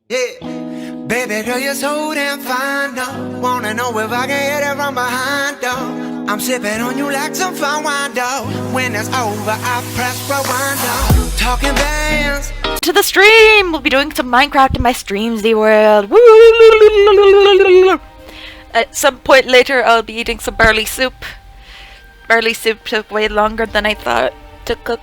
Yeah, baby girl, you're so damn fine, though. Wanna know if I can hit it from behind, though. I'm sipping on you like some fine wine, though. When it's over, I press rewind, though. Talking bands. To the stream! We'll be doing some Minecraft in my Streamzie world. Woo! At some point later, I'll be eating some barley soup. Barley soup took way longer than I thought to cook.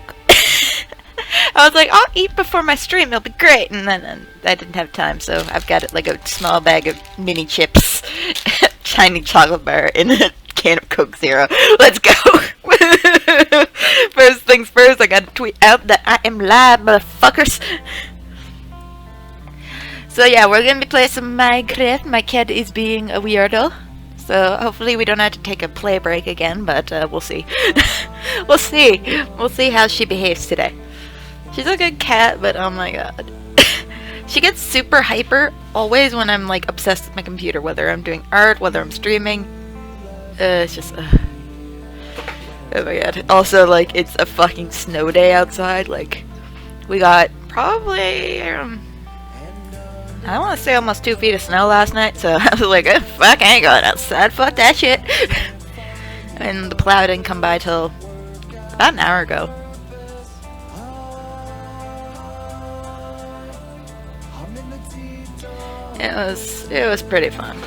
I was like, I'll eat before my stream, it'll be great. And then I didn't have time, so I've got like a small bag of mini chips, tiny chocolate bar, and a can of Coke Zero. Let's go! First things first, I gotta tweet out that I am live, motherfuckers. So yeah, we're gonna be playing some Minecraft. My cat is being a weirdo. So hopefully we don't have to take a play break again, but we'll see. We'll see. We'll see how she behaves today. She's a good cat, but oh my god. She gets super hyper always when I'm like obsessed with my computer, whether I'm doing art, whether I'm streaming. It's just oh my god. Also, like, it's a fucking snow day outside. Like, we got probably I want to say almost 2 feet of snow last night, so I was like, oh, fuck, I ain't going outside, fuck that shit. And the plow didn't come by till about an hour ago. It was pretty fun.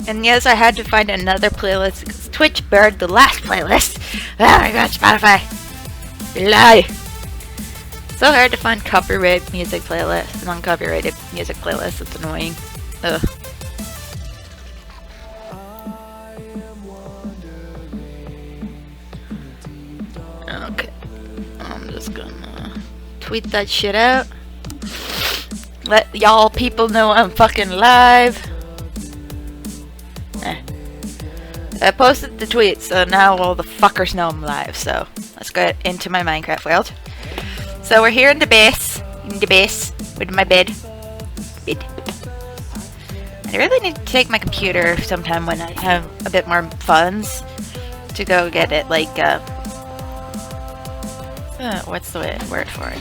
And yes, I had to find another playlist because Twitch buried the last playlist. Oh my god, Spotify. You lie. So hard to find copyrighted music playlists, non-copyrighted music playlists. It's annoying. Ugh. Okay. I'm just gonna tweet that shit out. Let y'all people know I'm fucking live. I posted the tweet, so now all the fuckers know I'm live. So let's get into my Minecraft world. So we're here in the base, with my bed. I really need to take my computer sometime when I have a bit more funds to go get it, like, what's the word for it?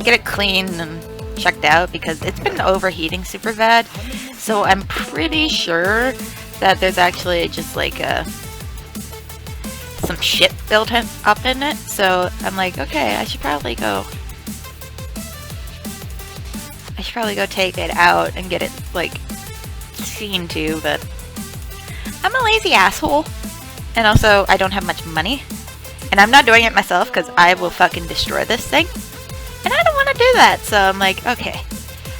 Get it cleaned and checked out because it's been overheating super bad. So I'm pretty sure that there's actually just like some shit built up in it. So I'm like, okay, I should probably go take it out and get it like seen to, but I'm a lazy asshole. And also I don't have much money. And I'm not doing it myself because I will fucking destroy this thing. And I don't want to do that. So I'm like, okay,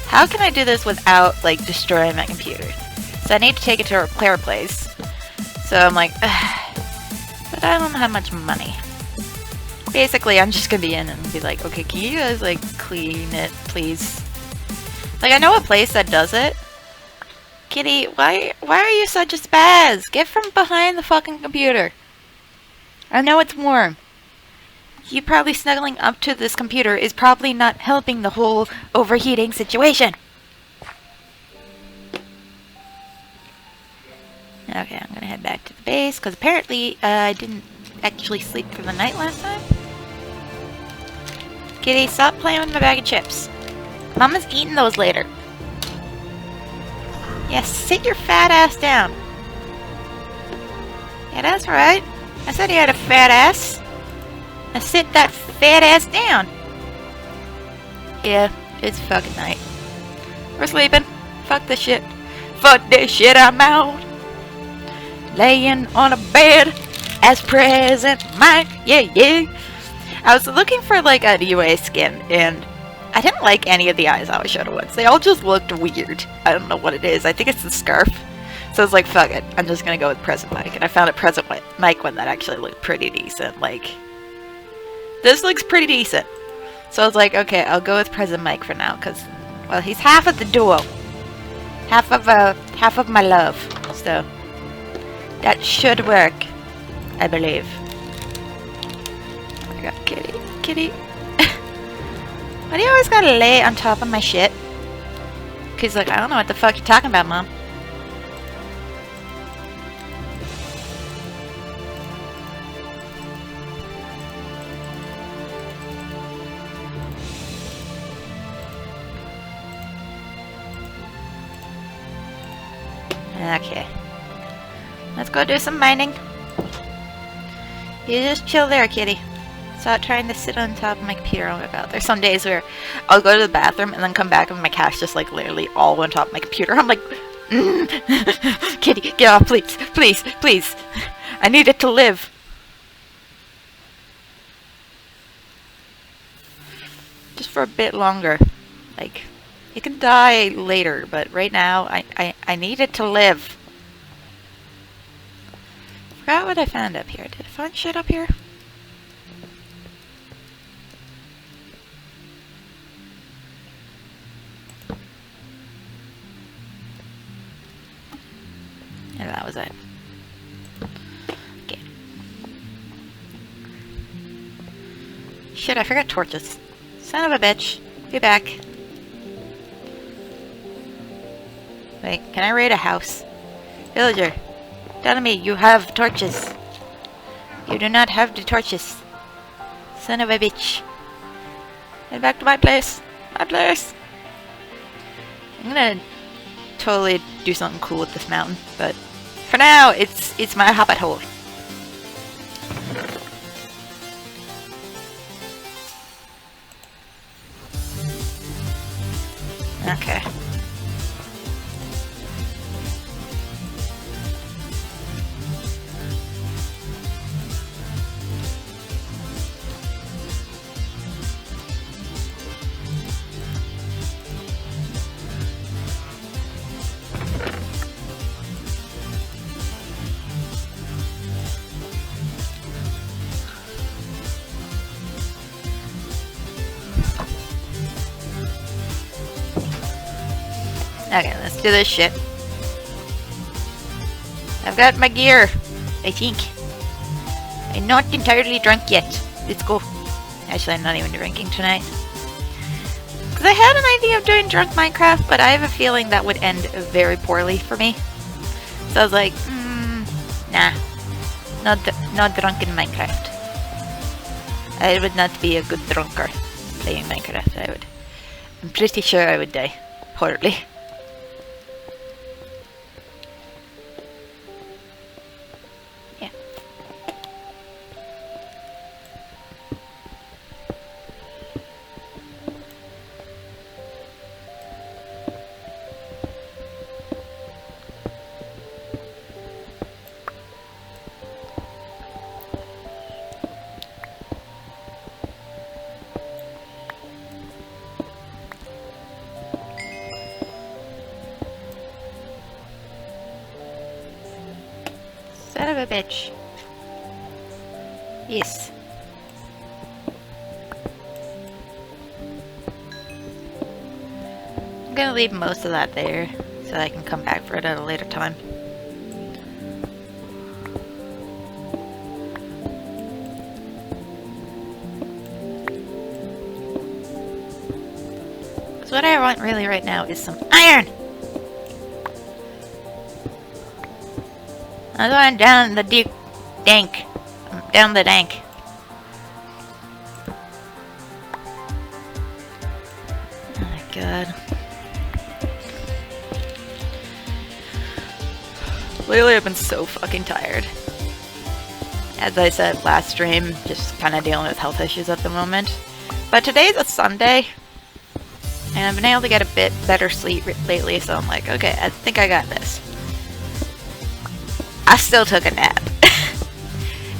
how can I do this without like destroying my computer? So I need to take it to a repair place. So I'm like, ugh, but I don't have much money. Basically, I'm just gonna be in and be like, okay, can you guys like clean it, please? Like, I know a place that does it. Kitty, why are you such a spaz? Get from behind the fucking computer. I know it's warm. You probably snuggling up to this computer is probably not helping the whole overheating situation. Okay, I'm gonna head back to the base, because apparently I didn't actually sleep through the night last time. Kitty, stop playing with my bag of chips. Mama's eating those later. Yeah, sit your fat ass down. Yeah, that's right. I said you had a fat ass. Now sit that fat ass down. Yeah, it's fucking night. We're sleeping. Fuck this shit. Fuck this shit, I'm out. laying on a bed as Present Mike. Yeah, yeah. I was looking for like a UA skin, and I didn't like any of the eyes I was showed once. They all just looked weird. I don't know what it is. I think it's the scarf. So I was like, fuck it. I'm just gonna go with Present Mike. And I found a Present Mike one that actually looked pretty decent. Like, this looks pretty decent. So I was like, okay, I'll go with Present Mike for now, because, well, he's half of the duo. Half of my love. So that should work, I believe. Oh my god, kitty, kitty. Why do you always gotta lay on top of my shit? Cause like, I don't know what the fuck you're talking about, Mom. Okay. Let's go do some mining. You just chill there, kitty. Stop trying to sit on top of my computer. Oh my god. There's some days where I'll go to the bathroom and then come back and my cat's just like literally all on top of my computer. I'm like, kitty, get off, please, please, please. I need it to live. Just for a bit longer. Like, it can die later, but right now, I need it to live. Forgot what I found up here. Did I find shit up here? Yeah, that was it. Okay. Shit, I forgot torches. Son of a bitch. Be back. Wait, can I raid a house? Villager, tell me you have torches. You do not have the torches. Son of a bitch. Head back to my place. My place. I'm gonna totally do something cool with this mountain, but for now, it's my hobbit hole. Okay. Okay, let's do this shit. I've got my gear, I think. I'm not entirely drunk yet. Let's go. Actually, I'm not even drinking tonight. Because I had an idea of doing drunk Minecraft, but I have a feeling that would end very poorly for me. So I was like, nah. Not drunk in Minecraft. I would not be a good drunker playing Minecraft. I'm pretty sure I would die horribly. Son of a bitch. Yes. I'm gonna leave most of that there so that I can come back for it at a later time. Because what I want really right now is some iron! I'm going down the dank. Down the dank. Oh my god. Lately I've been so fucking tired. As I said last stream, just kind of dealing with health issues at the moment. But today's a Sunday. And I've been able to get a bit better sleep lately, so I'm like, okay, I think I got this. I still took a nap.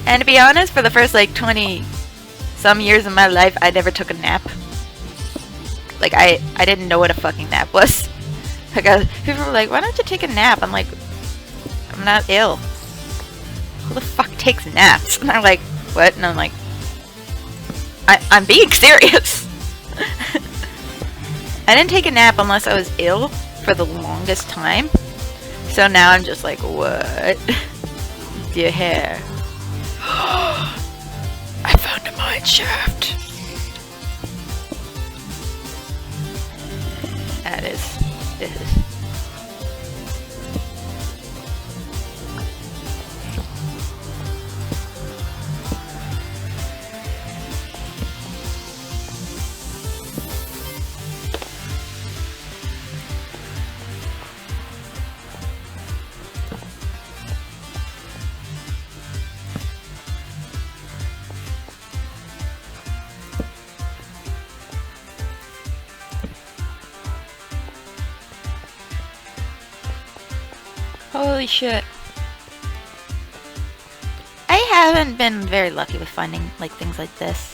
And to be honest, for the first like 20 some years of my life, I never took a nap. Like I didn't know what a fucking nap was. Like people were like, why don't you take a nap? I'm like, I'm not ill. Who the fuck takes naps? And they're like, what? And I'm like, I'm being serious. I didn't take a nap unless I was ill for the longest time. So now I'm just like, what? Your hair. I found a mine shaft. That is. This is. Holy shit. I haven't been very lucky with finding like things like this.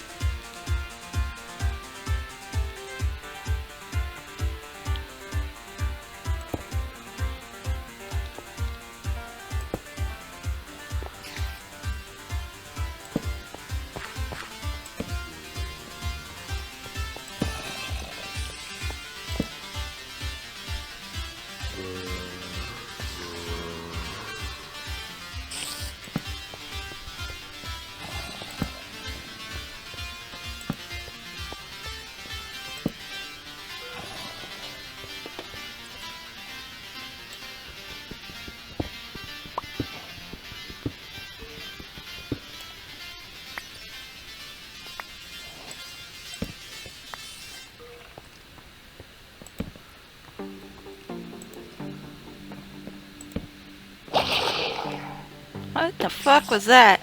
What the fuck was that?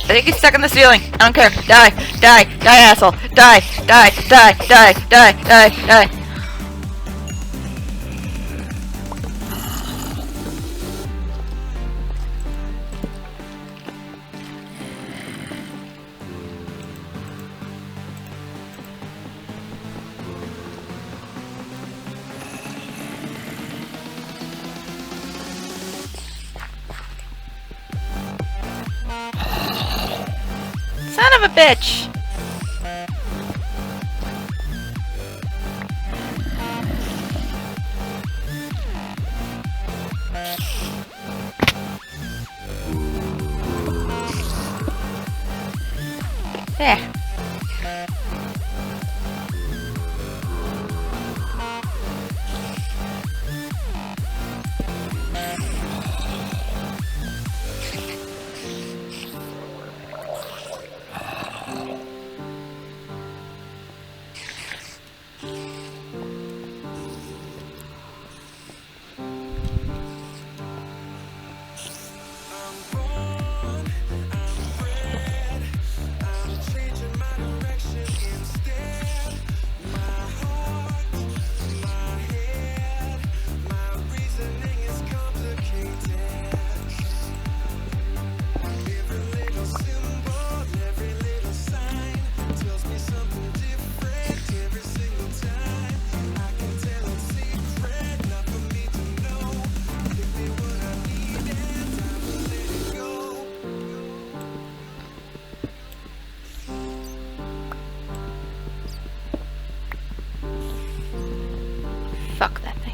I think he's stuck in the ceiling. I don't care. Die. Die. Die, asshole. Die. Die. Die. Die. Die. Die. Die. Son of a bitch! There. Fuck that thing.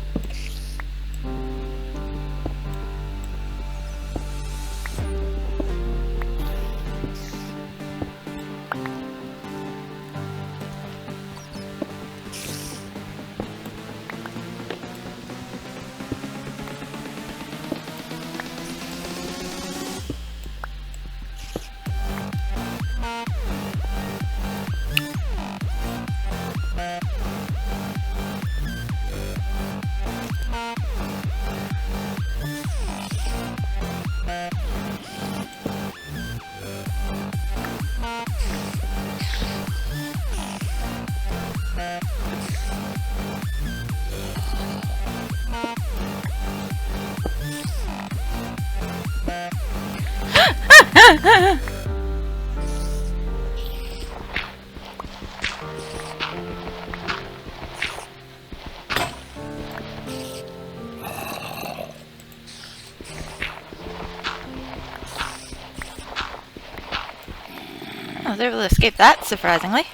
I was able to escape that, surprisingly.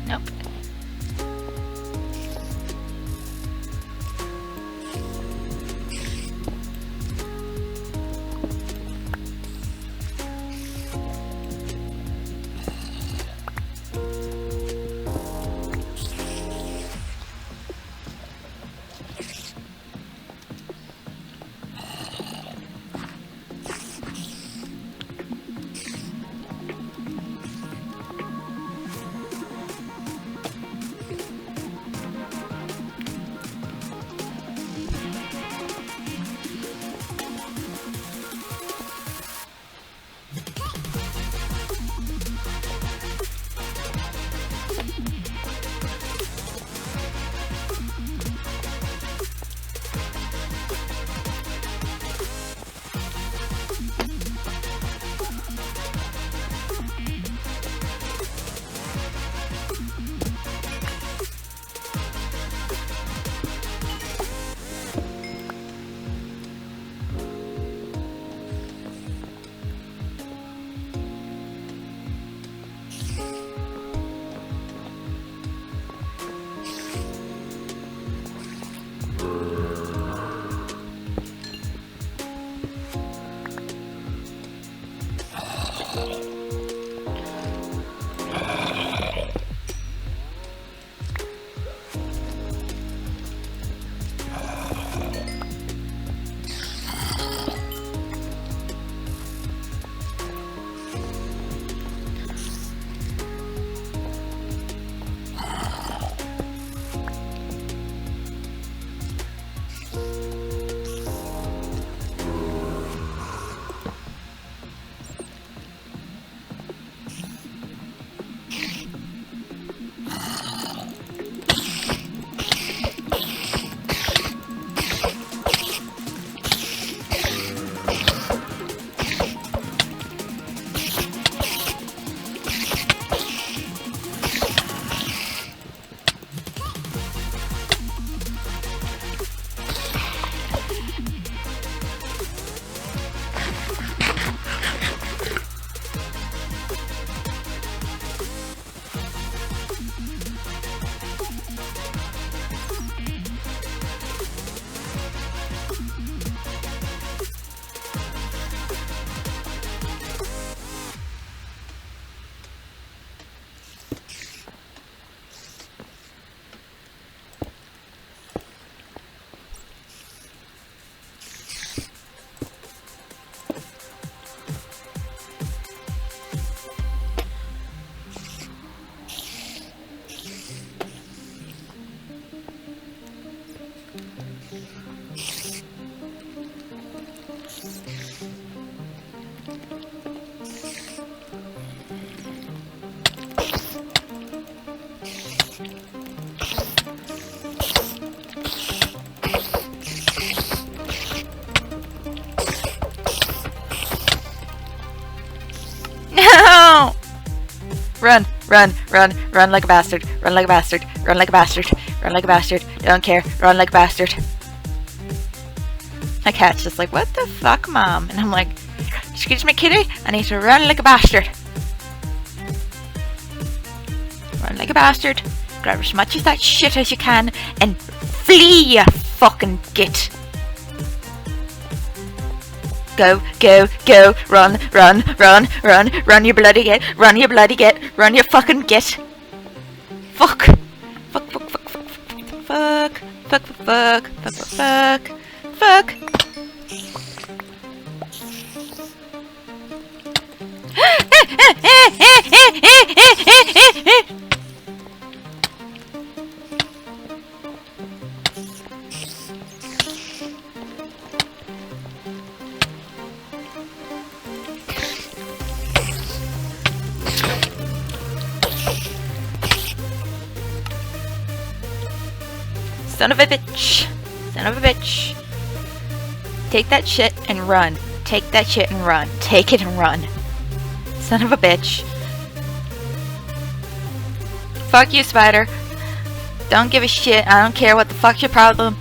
Nope. Run, run, run, run like a bastard, run like a bastard, run like a bastard, run like a bastard, don't care, run like a bastard. My cat's just like, what the fuck, Mom? And I'm like, excuse me, kitty, I need to run like a bastard. Run like a bastard, grab as much of that shit as you can, and flee, you fucking git. Go, go, go, run, run, run, run, run you bloody git, run you bloody git, run you fucking git. Fuck. Fuck, fuck, fuck, fuck, fuck, fuck. Son of a bitch. Son of a bitch. Take that shit and run. Take that shit and run. Take it and run. Son of a bitch. Fuck you, spider. Don't give a shit. I don't care what the fuck's your problem.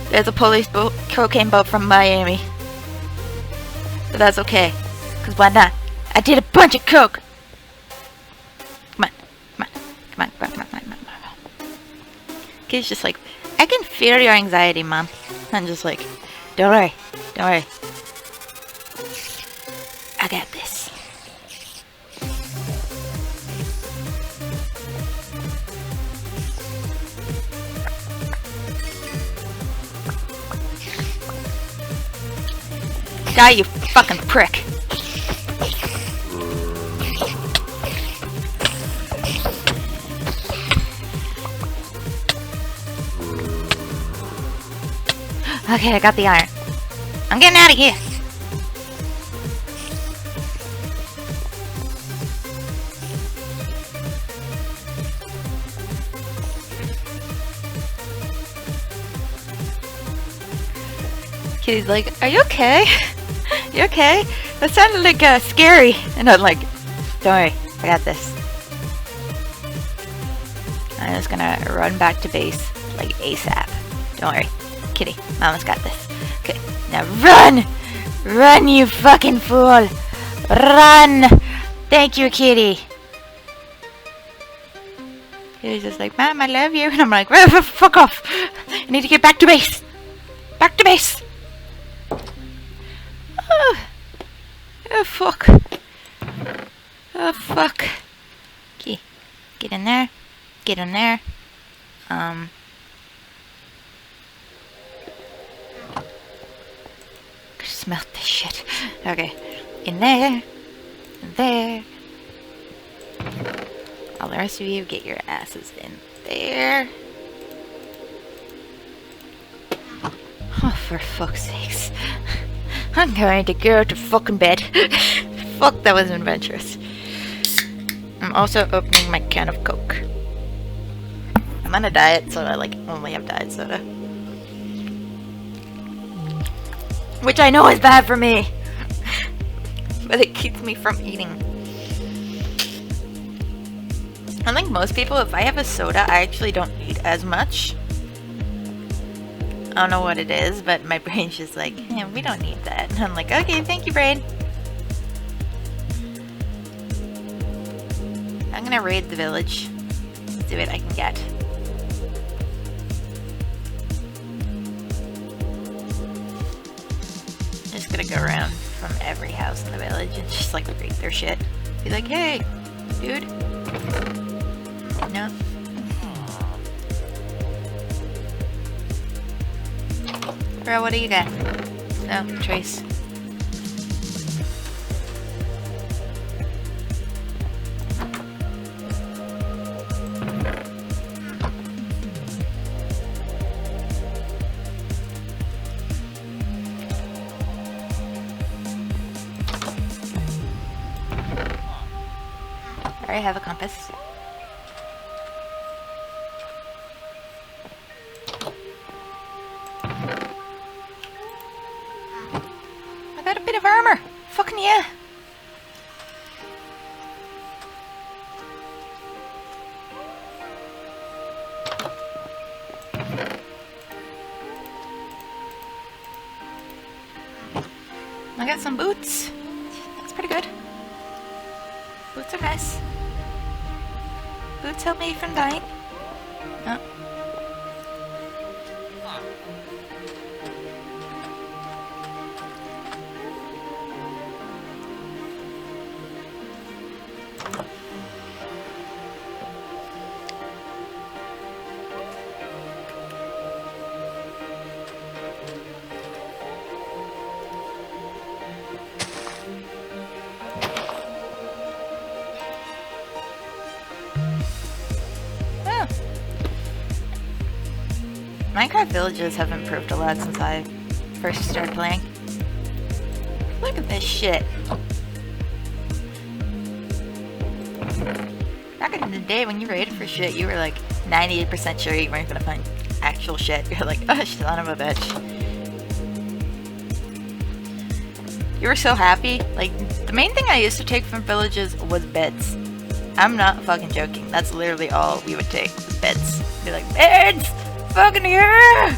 There's a police boat, cocaine boat from Miami. But that's okay. Cause why not? I did a bunch of coke. Come on. Come on. Come on. Come on. Come on. Come on. Come on. Kid's just like, I can feel your anxiety, Mom. I'm just like, don't worry. Don't worry. I got this. Die, you fucking prick. Okay, I got the iron. I'm getting out of here. Kitty's like, are you okay? You okay? That sounded like scary. And I'm like, don't worry, I got this. I'm just gonna run back to base like ASAP. Don't worry. Kitty, Mama's got this. Okay, now run! Run, you fucking fool! Run! Thank you, Kitty. Kitty's just like, Mom, I love you. And I'm like, fuck off! I need to get back to base! Back to base! Oh, fuck. Oh, fuck. Okay, get in there. Get in there. Smell this shit. Okay. In there. In there. All the rest of you, get your asses in there. Oh, for fuck's sakes. I'm going to go to fucking bed. Fuck, that was adventurous. I'm also opening my can of Coke. I'm on a diet, so I like only have diet soda. Which I know is bad for me. But it keeps me from eating. Unlike most people, if I have a soda, I actually don't eat as much. I don't know what it is, but my brain's just like, yeah, we don't need that. And I'm like, okay, thank you, brain. I'm gonna raid the village. See what I can get. Just gonna go around from every house in the village and just like raid their shit. Be like, hey, dude. No. Bro, what do you got? No, Trace. I have a compass. I got a bit of armor. Fucking yeah. I got some boots. That's pretty good. Boots are nice. Boots help me from dying. Oh. Minecraft villages have improved a lot since I first started playing. Look at this shit. Back in the day when you raided for shit, you were like 98% sure you weren't gonna find actual shit. You're like, oh, son of a bitch. You were so happy. Like, the main thing I used to take from villages was beds. I'm not fucking joking. That's literally all we would take, was beds. Be like, beds! Fucking yeah!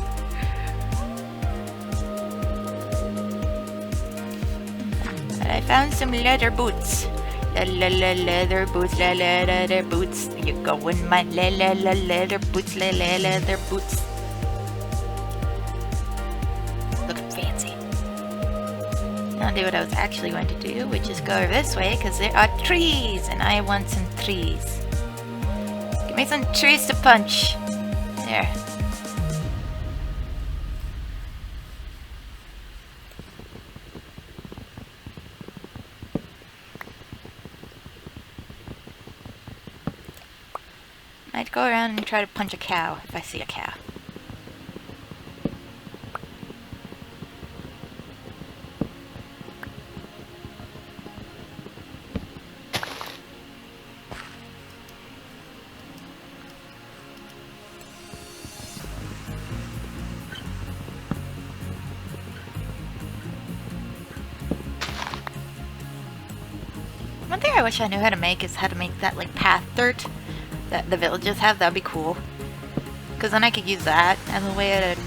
And I found some leather boots. La la la leather boots, la la leather boots. You go in my la la la leather boots, la la leather boots. Look fancy. I'll do what I was actually going to do, which is go this way, because there are trees, and I want some trees. Give me some trees to punch. There. I'd go around and try to punch a cow if I see a cow. One thing I wish I knew how to make is how to make that like path dirt that the villages have. That'd be cool. Because then I could use that as a way to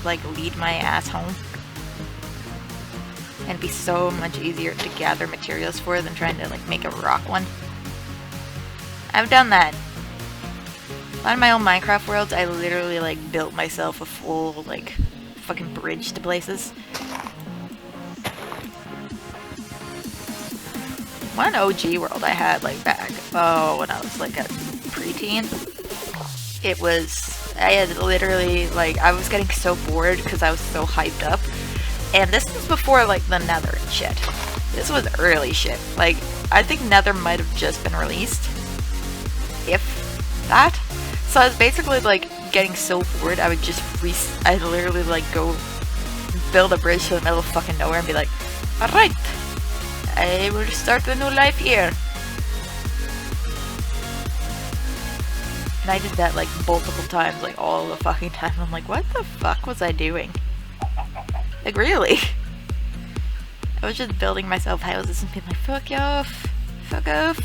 like lead my ass home. And it'd be so much easier to gather materials for than trying to like make a rock one. I've done that. A lot of my old Minecraft worlds, I literally like built myself a full like fucking bridge to places. One OG world I had like back, when I was like a preteen, it was, I had literally like, I was getting so bored because I was so hyped up, and this was before like the Nether and shit. This was early shit. Like, I think Nether might have just been released, if that. So I was basically like getting so bored, I would just I'd literally like go build a bridge to the middle of fucking nowhere and be like, alright, I will start a new life here. And I did that like multiple times, like all the fucking time. I'm like, what the fuck was I doing? Like, really? I was just building myself houses and being like, fuck you off. Fuck off.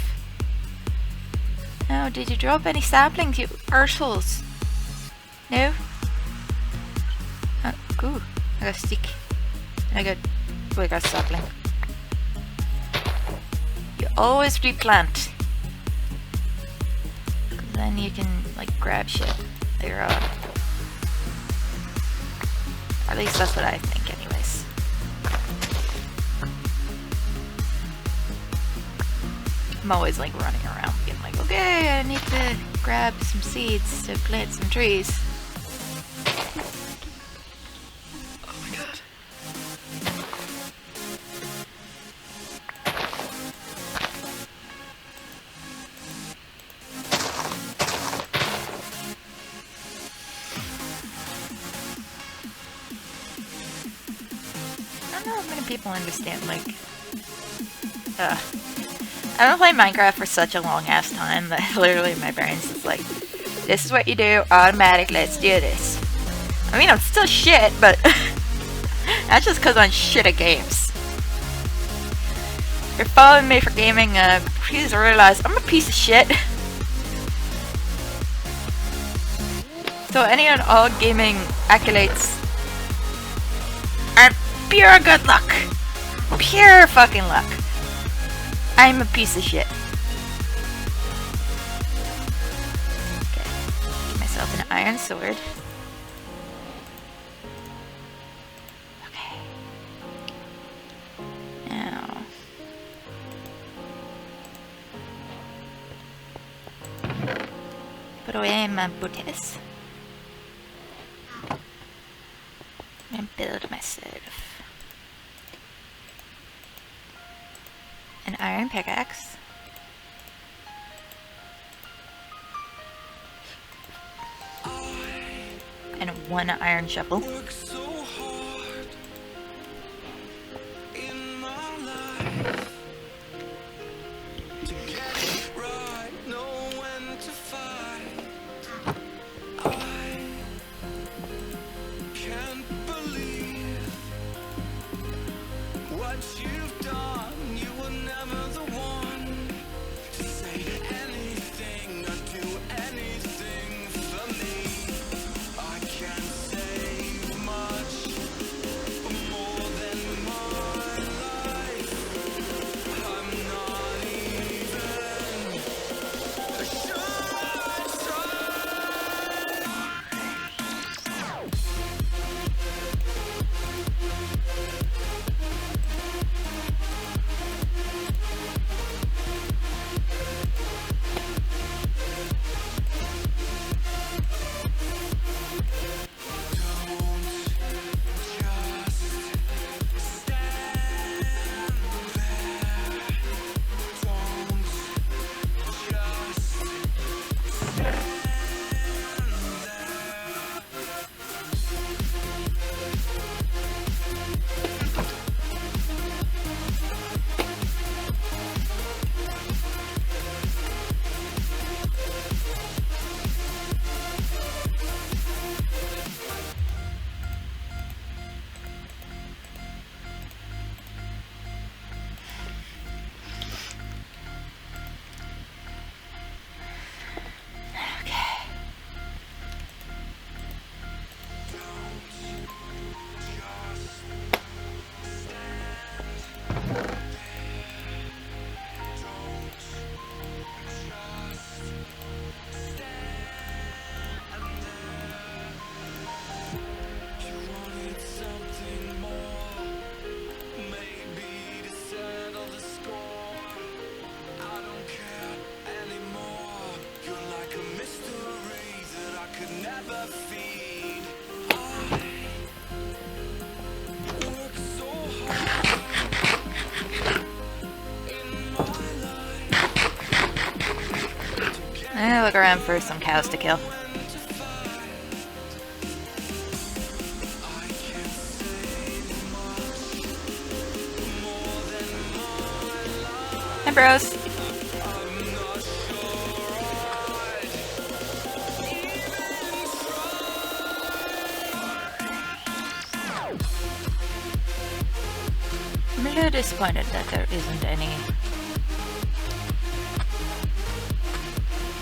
Oh, did you drop any saplings, you arseholes? No? Ooh, I got a stick. I got a sapling. You always replant. Then you can like grab shit later on. At least that's what I think anyways. I'm always like running around being like, okay, I need to grab some seeds to plant some trees. Oh my god. I don't know how many people understand, like, I don't play Minecraft for such a long ass time that literally my parents is like, this is what you do, automatic, let's do this. I mean, I'm still shit, but that's just because I'm shit at games. If you're following me for gaming, please realize I'm a piece of shit. So any and all gaming accolades are pure good luck. Pure fucking luck. I'm a piece of shit. Okay. Get myself an iron sword. Okay. Now. Put away my booties. And build myself an iron pickaxe, and one iron shovel. Work so hard in my life to get it right, know when to fight. I can't believe what you've done. You were never the one to say anything or do anything for me. I can't say much more than my life. I'm not even sure I I'm gonna look around for some cows to kill. Hi, bros. I'm a little disappointed that there isn't any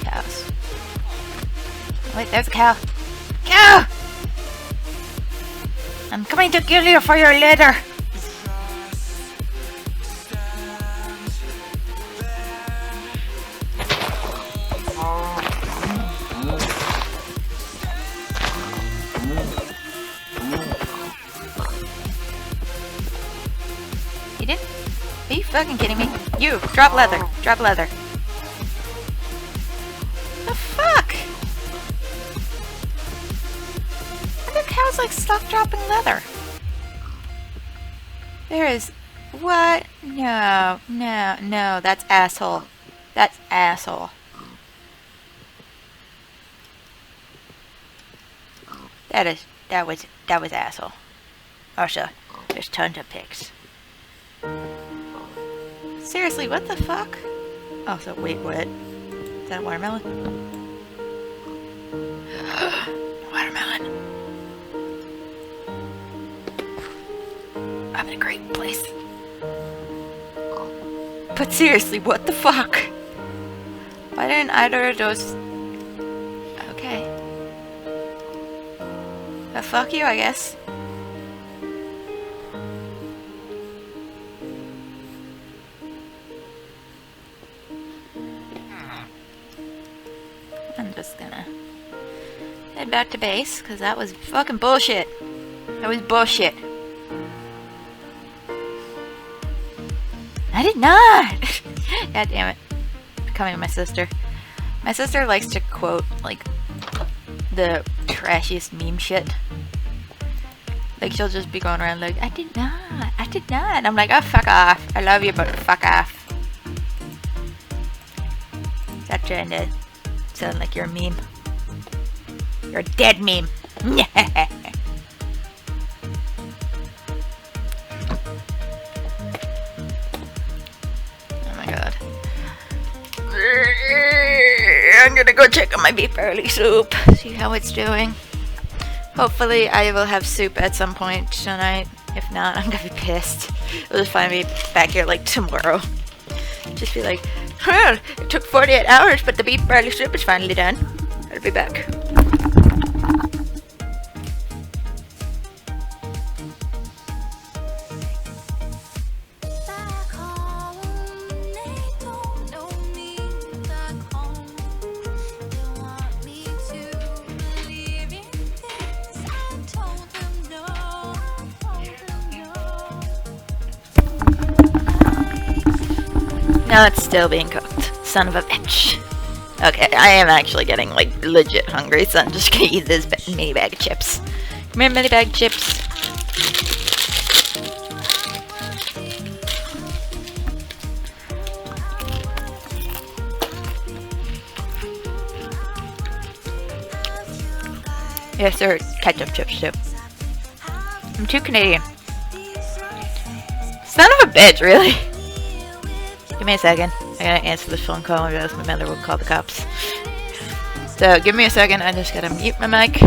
cows. Wait, there's a cow. Cow! I'm coming to kill you for your litter. You didn't? Are you fucking kidding me? You, drop leather. Drop leather. The fuck? How do cows like stop dropping leather? There is... What? No, no, no. That's asshole. That's asshole. That was asshole. Also, there's tons of pigs. Seriously, what the fuck? Oh, so wait, what? Is that a watermelon? Watermelon. I'm in a great place. But seriously, what the fuck? Why didn't either of those... Okay. Fuck you, I guess. I'm just gonna head back to base, because that was fucking bullshit. That was bullshit. I did not! God damn it. Becoming my sister. My sister likes to quote, like, the trashiest meme shit. Like, she'll just be going around like, I did not. And I'm like, oh, fuck off. I love you, but fuck off. Stop trying to sound like you're a meme. You're a dead meme. Oh my god. I'm gonna go check on my beef barley soup. See how it's doing. Hopefully I will have soup at some point tonight. If not, I'm gonna be pissed. It'll just find me back here like tomorrow. Just be like, well, it took 48 hours, but the beef barley soup is finally done. I'll be back. Now it's still being cooked. Son of a bitch. Okay, I am actually getting like legit hungry, so I'm just gonna eat this mini bag of chips. Come here, mini bag of chips. Yes, sir. Ketchup chips too. I'm too Canadian. Son of a bitch, really? Give me a second. I gotta answer this phone call, or else my mother will call the cops. So, give me a second. I just gotta mute my mic.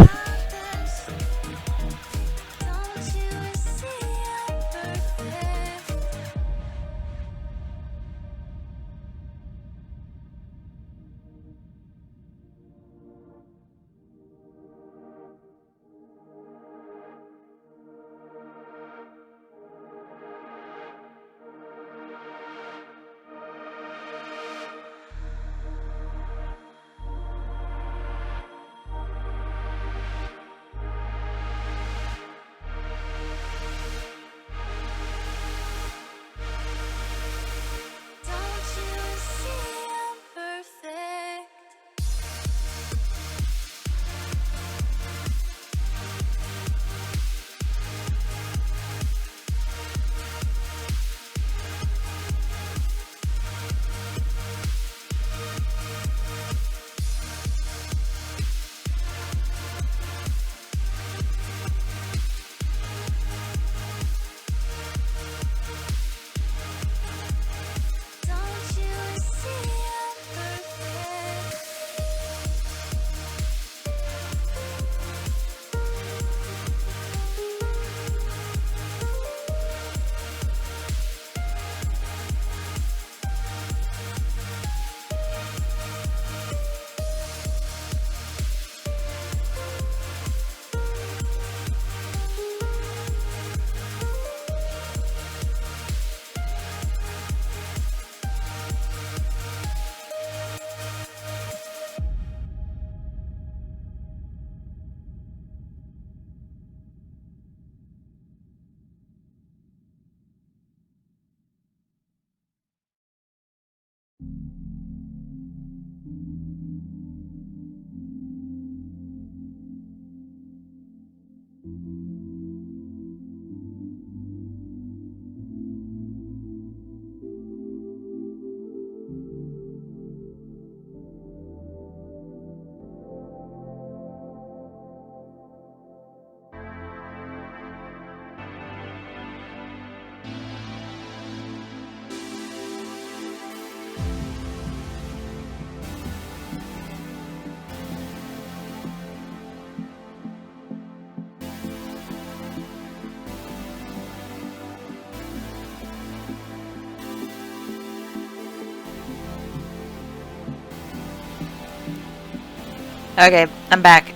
Okay, I'm back.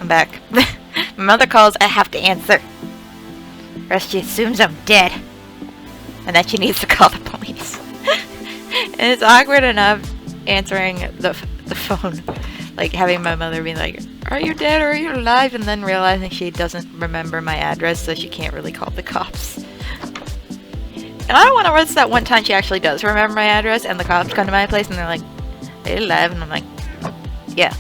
My mother calls, I have to answer. Or else she assumes I'm dead. And that she needs to call the police. And it's awkward enough answering the phone. Like having my mother be like, are you dead or are you alive? And then realizing she doesn't remember my address, so she can't really call the cops. And I don't want to risk that one time she actually does remember my address and the cops come to my place and they're like, are you alive? And I'm like, yeah.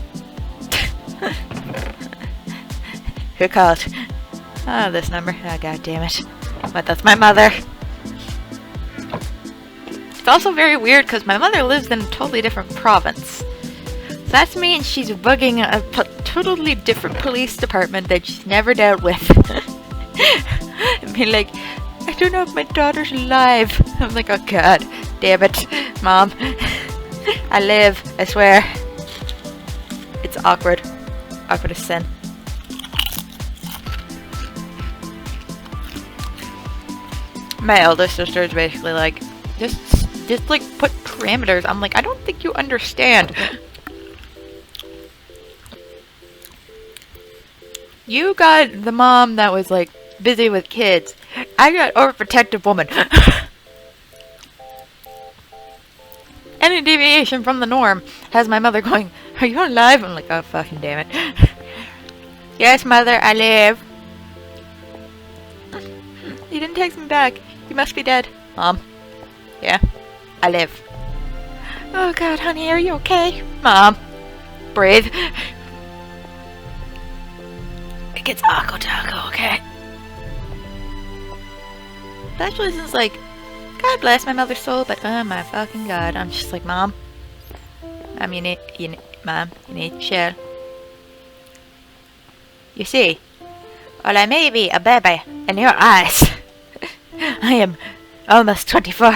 Who called? Oh, this number. Oh, god damn it. But that's my mother. It's also very weird because my mother lives in a totally different province. So that means she's bugging totally different police department that she's never dealt with. And be like, I don't know if my daughter's alive. I'm like, oh god, damn it, Mom. I live, I swear. It's awkward. Awkward as sin. My eldest sister is basically like, just like put parameters. I'm like, I don't think you understand. You got the mom that was like busy with kids. I got overprotective woman. Any deviation from the norm has my mother going, are you alive? I'm like, oh fucking damn it. Yes, mother, I live. You didn't text me back. You must be dead. Mom. Yeah, I live. Oh god, honey, are you okay? Mom. Breathe. It gets taco, okay? Especially since, like, God bless my mother's soul, but oh my fucking god, I'm just like, Mom. Mom, you need to chill. You see, while I may be a baby in your eyes, I am almost 24.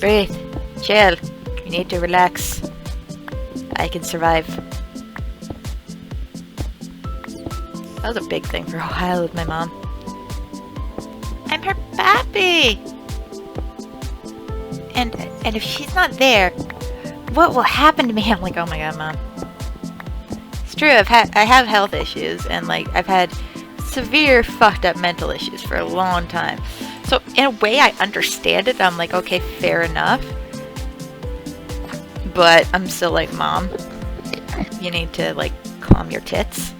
Breathe. Chill. You need to relax. I can survive. That was a big thing for a while with my mom. I'm her pappy! And if she's not there, what will happen to me? I'm like, oh my god, Mom. It's true, I have health issues, and like, I've had severe fucked up mental issues for a long time. So in a way I understand it. I'm like, okay, fair enough. But I'm still like, Mom, you need to like calm your tits.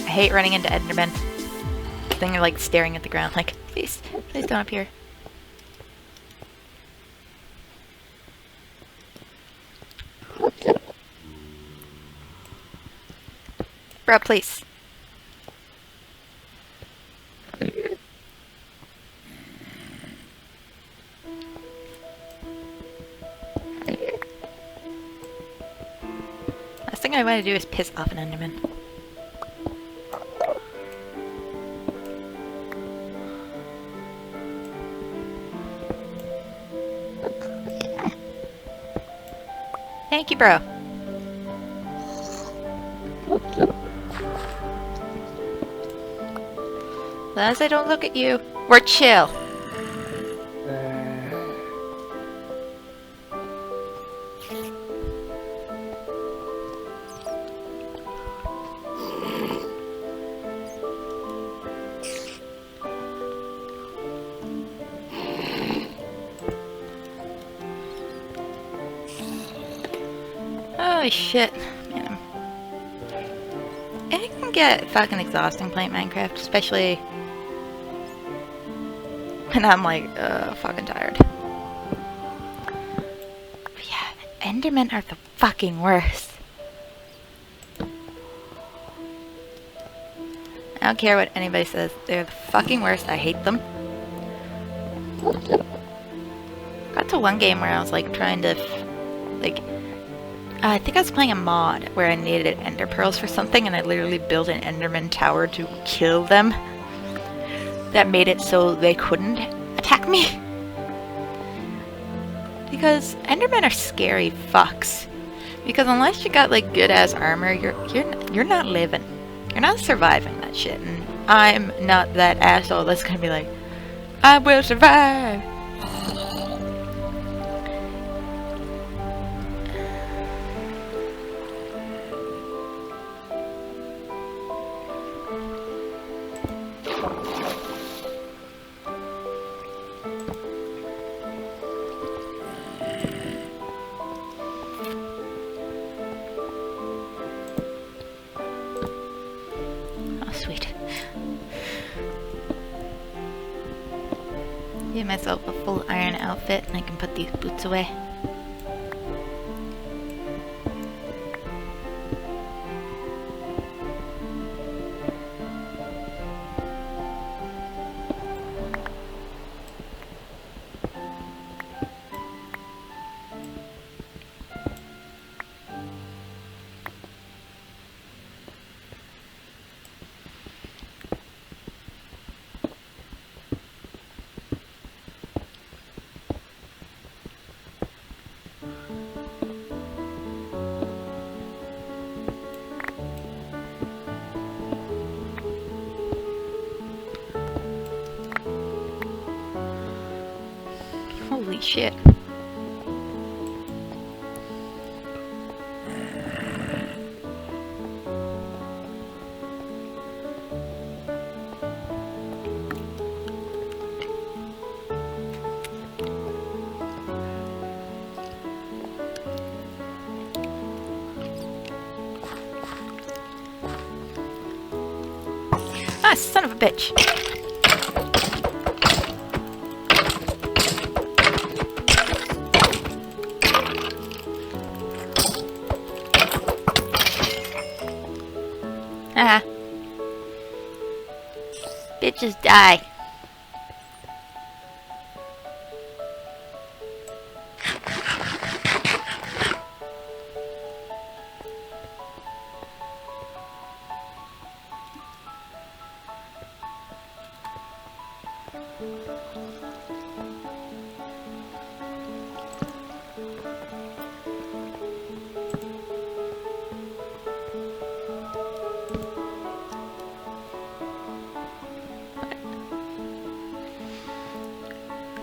I hate running into Endermen. Then you're like staring at the ground like, please don't appear. Bro, please. Last thing I want to do is piss off an Enderman. Thank you, bro. As long as I don't look at you, we're chill. Holy shit, man. It can get fucking exhausting playing Minecraft, especially when I'm like, fucking tired. But yeah, Endermen are the fucking worst. I don't care what anybody says, they're the fucking worst, I hate them. Got to one game where I was like trying to, like, I think I was playing a mod where I needed ender pearls for something, and I literally built an enderman tower to kill them. That made it so they couldn't attack me. Because endermen are scary fucks. Because unless you got like good ass armor, you're not living. You're not surviving that shit. And I'm not that asshole that's gonna be like, I will survive. Give myself a full iron outfit and I can put these boots away. Holy shit. Ah, son of a bitch. Ah. Bitches die.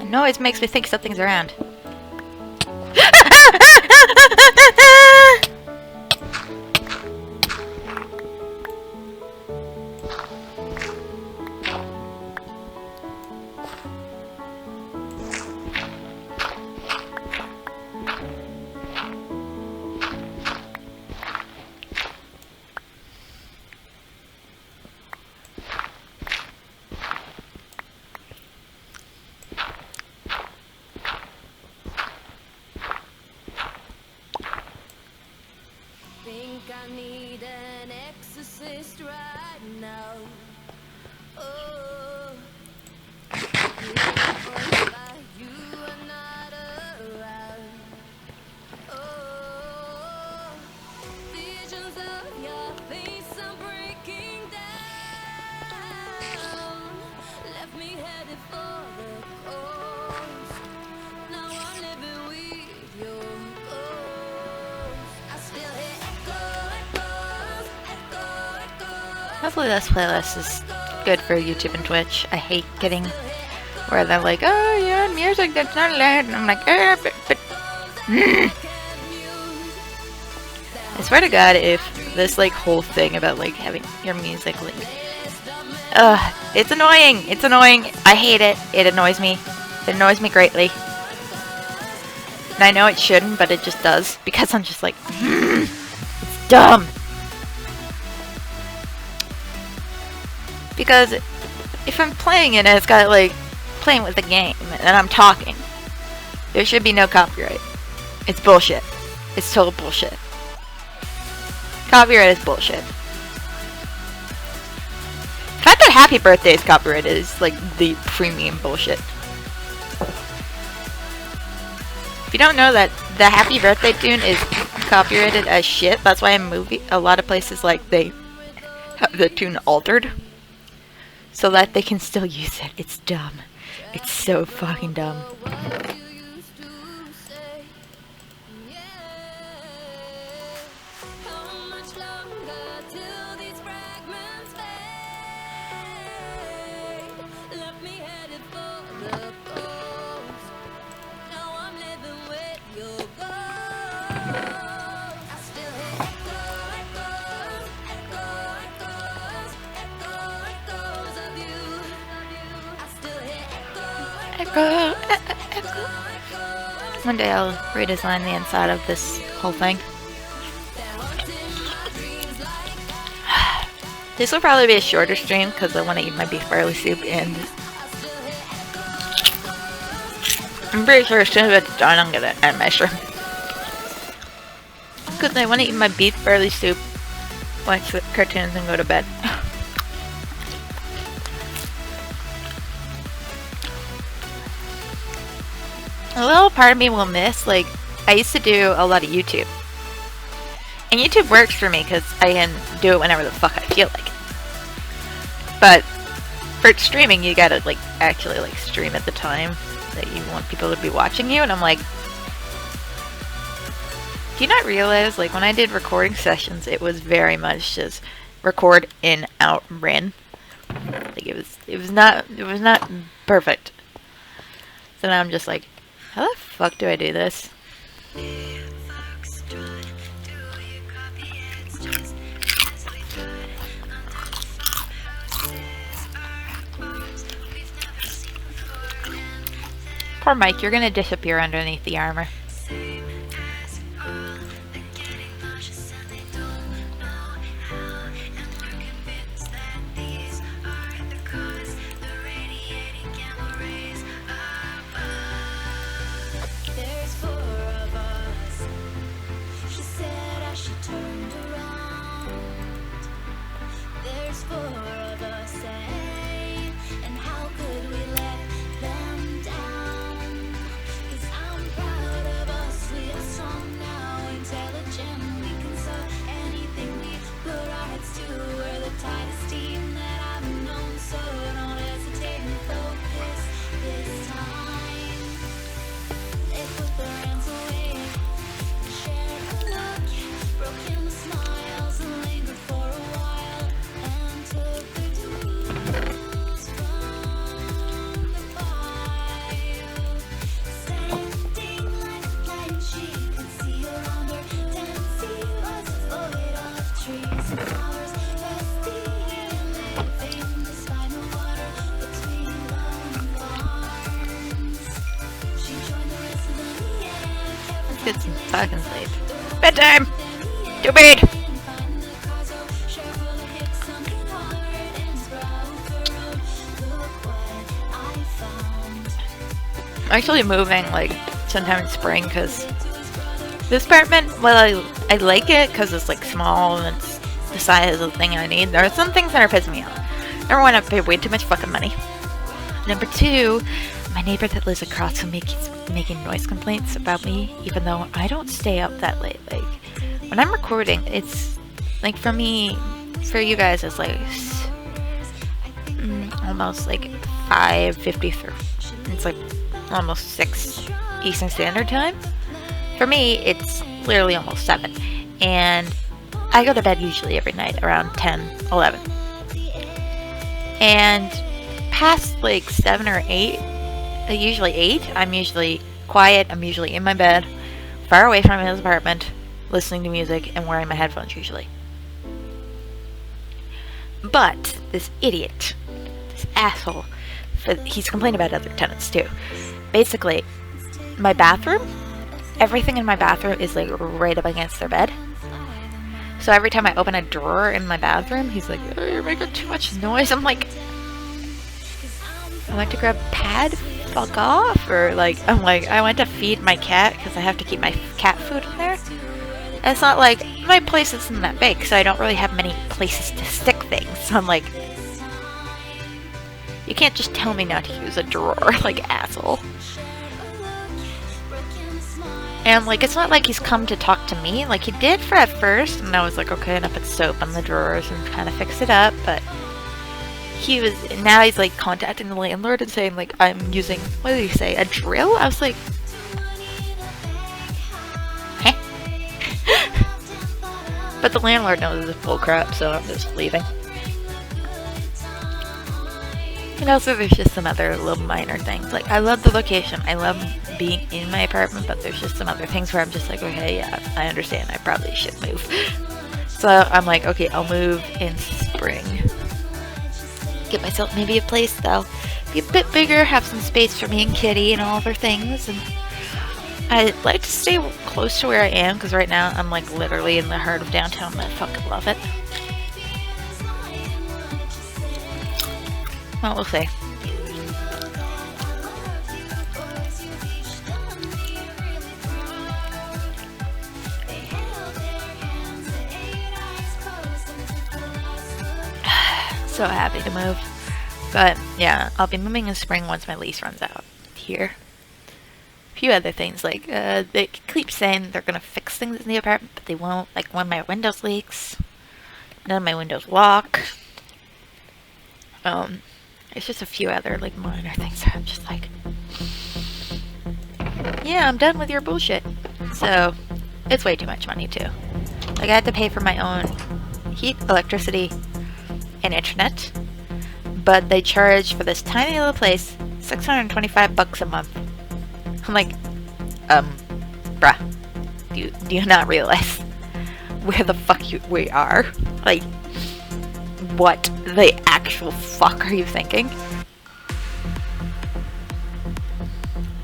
Noise makes me think something's around. I need an exorcist right now. Oh, you are not around. Oh, visions of your face are breaking down. Left me headed for the coast. Now I'm living with your ghost. I still hear Hopefully this playlist is good for YouTube and Twitch. I hate getting where they're like, oh yeah, music that's not loud, and I'm like, but I swear to God, if this like whole thing about like having your music like, it's annoying. It's annoying. I hate it. It annoys me. It annoys me greatly. And I know it shouldn't, but it just does because I'm just like, it's dumb. Because if I'm playing it and it's got like playing with the game and I'm talking, there should be no copyright. It's bullshit. It's total bullshit. Copyright is bullshit. The fact that Happy Birthday is copyrighted is like the premium bullshit. If you don't know that the Happy Birthday tune is copyrighted as shit, that's why a lot of places like they have the tune altered. So that they can still use it. It's dumb. It's so fucking dumb. One day I'll redesign the inside of this whole thing. This will probably be a shorter stream because I want to eat my beef barley soup and I'm pretty sure as soon as it's done, I'm gonna end my stream. Because I want to eat my beef barley soup, watch the cartoons, and go to bed. A little part of me will miss, like, I used to do a lot of YouTube. And YouTube works for me because I can do it whenever the fuck I feel like it. But for streaming, you gotta, like, actually, like, stream at the time that you want people to be watching you. And I'm like, do you not realize, like, when I did recording sessions, it was very much just record in, out, rin. Like, it was not perfect. So now I'm just like, how the fuck do I do this? Poor Mike, you're gonna disappear underneath the armor. There's four of us. She said as she turned around. There's four of us, eh? And how could we let them down? 'Cause I'm proud of us. We are strong now, intelligent. We can solve anything we put our heads to. We're the tightest team that I've known, so don't hesitate and focus this time. They put their hands away, shared a look, broken the smiles, and lingered for a while, and took the dues from the fire. Standing like a light, she could see around her. Tennessee was void of trees and flowers, rusty and living beside the water between lone barns. She joined the rest of them, yeah, Let's get some fucking sleep. Bedtime! Too bad! I'm actually moving, like, sometime in spring, because this apartment, well, I like it because it's, like, small and it's the size of the thing I need. There are some things that are pissing me off. Number one, I pay way too much fucking money. Number two, my neighbor that lives across from me keeps making noise complaints about me, even though I don't stay up that late. Like, when I'm recording, it's, like, for me, for you guys, it's, like, almost, like, 5:53. It's, like, almost 6 Eastern Standard Time. For me, it's literally almost 7. And I go to bed usually every night around 10, 11. And past, like, 7 or 8, usually 8, I'm usually quiet, I'm usually in my bed, far away from his apartment, listening to music, and wearing my headphones usually. But this idiot, this asshole, he's complained about other tenants too. Basically, my bathroom, everything in my bathroom is, like, right up against their bed. So every time I open a drawer in my bathroom, he's like, oh, you're making too much noise. I'm like, I went to grab a pad, fuck off. Or, like, I'm like, I went to feed my cat because I have to keep my cat food in there. And it's not like, my place isn't that big, so I don't really have many places to stick things. So I'm like, you can't just tell me not to use a drawer, like, asshole. And, like, it's not like he's come to talk to me. Like, he did for at first, and I was like, okay, and I put soap on the drawers and kind of fix it up, but now he's, like, contacting the landlord and saying, like, I'm using, what did he say, a drill? I was like, heh. But the landlord knows it's bull crap, so I'm just leaving. And also there's just some other little minor things. Like, I love the location. I love being in my apartment, but there's just some other things where I'm just like, okay, yeah, I understand. I probably should move. So I'm like, okay, I'll move in spring. Get myself maybe a place that'll be a bit bigger, have some space for me and Kitty and all of her things. And I'd like to stay close to where I am, because right now I'm, like, literally in the heart of downtown, and I fucking love it. Well, we'll see. so happy to move. But yeah, I'll be moving in spring once my lease runs out here. A few other things, like they keep saying they're gonna fix things in the apartment, but they won't. Like one of my windows leaks, none of my windows lock. It's just a few other like minor things that I'm just like, yeah, I'm done with your bullshit. So it's way too much money too. Like I had to pay for my own heat, electricity, and internet, but they charge for this tiny little place $625 a month. I'm like, bruh, do you not realize where the fuck we are? Like, what the actual fuck are you thinking?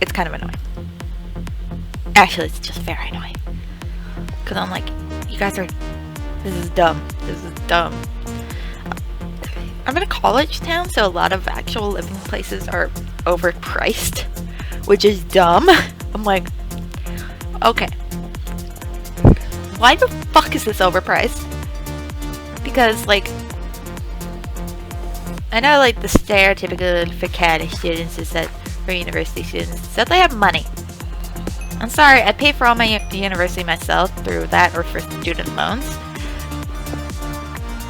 It's kind of annoying. Actually, it's just very annoying. Because I'm like, you guys are, this is dumb. This is dumb. I'm in a college town, so a lot of actual living places are overpriced, which is dumb. I'm like, okay. Why the fuck is this overpriced? Because, like, I know, like, the stereotypical for college students is that, for university students, is that they have money. I'm sorry, I pay for all my university myself through that or for student loans.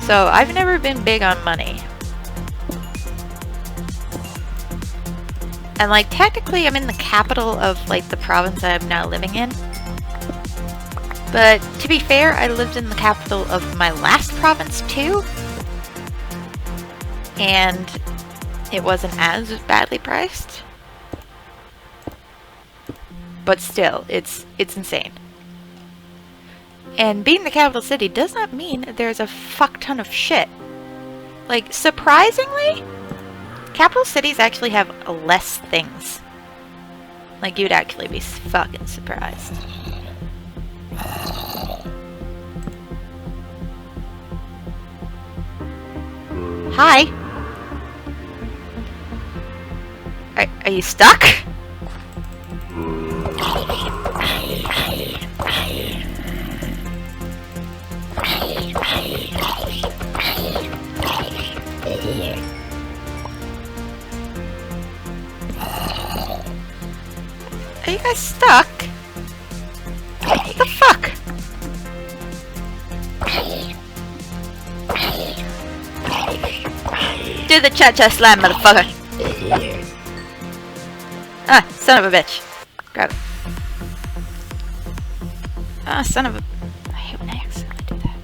So I've never been big on money. And like technically I'm in the capital of like the province that I'm now living in. But to be fair, I lived in the capital of my last province too. And it wasn't as badly priced. But still, it's insane. And being the capital city does not mean there's a fuck ton of shit. Like, surprisingly, capital cities actually have less things. Like, you'd actually be fucking surprised. Hi! Are you stuck? Are you guys stuck? What the fuck? Do the cha-cha slam, motherfucker! Ah, son of a bitch. Grab it. Ah, son of a... I hate when I accidentally do that.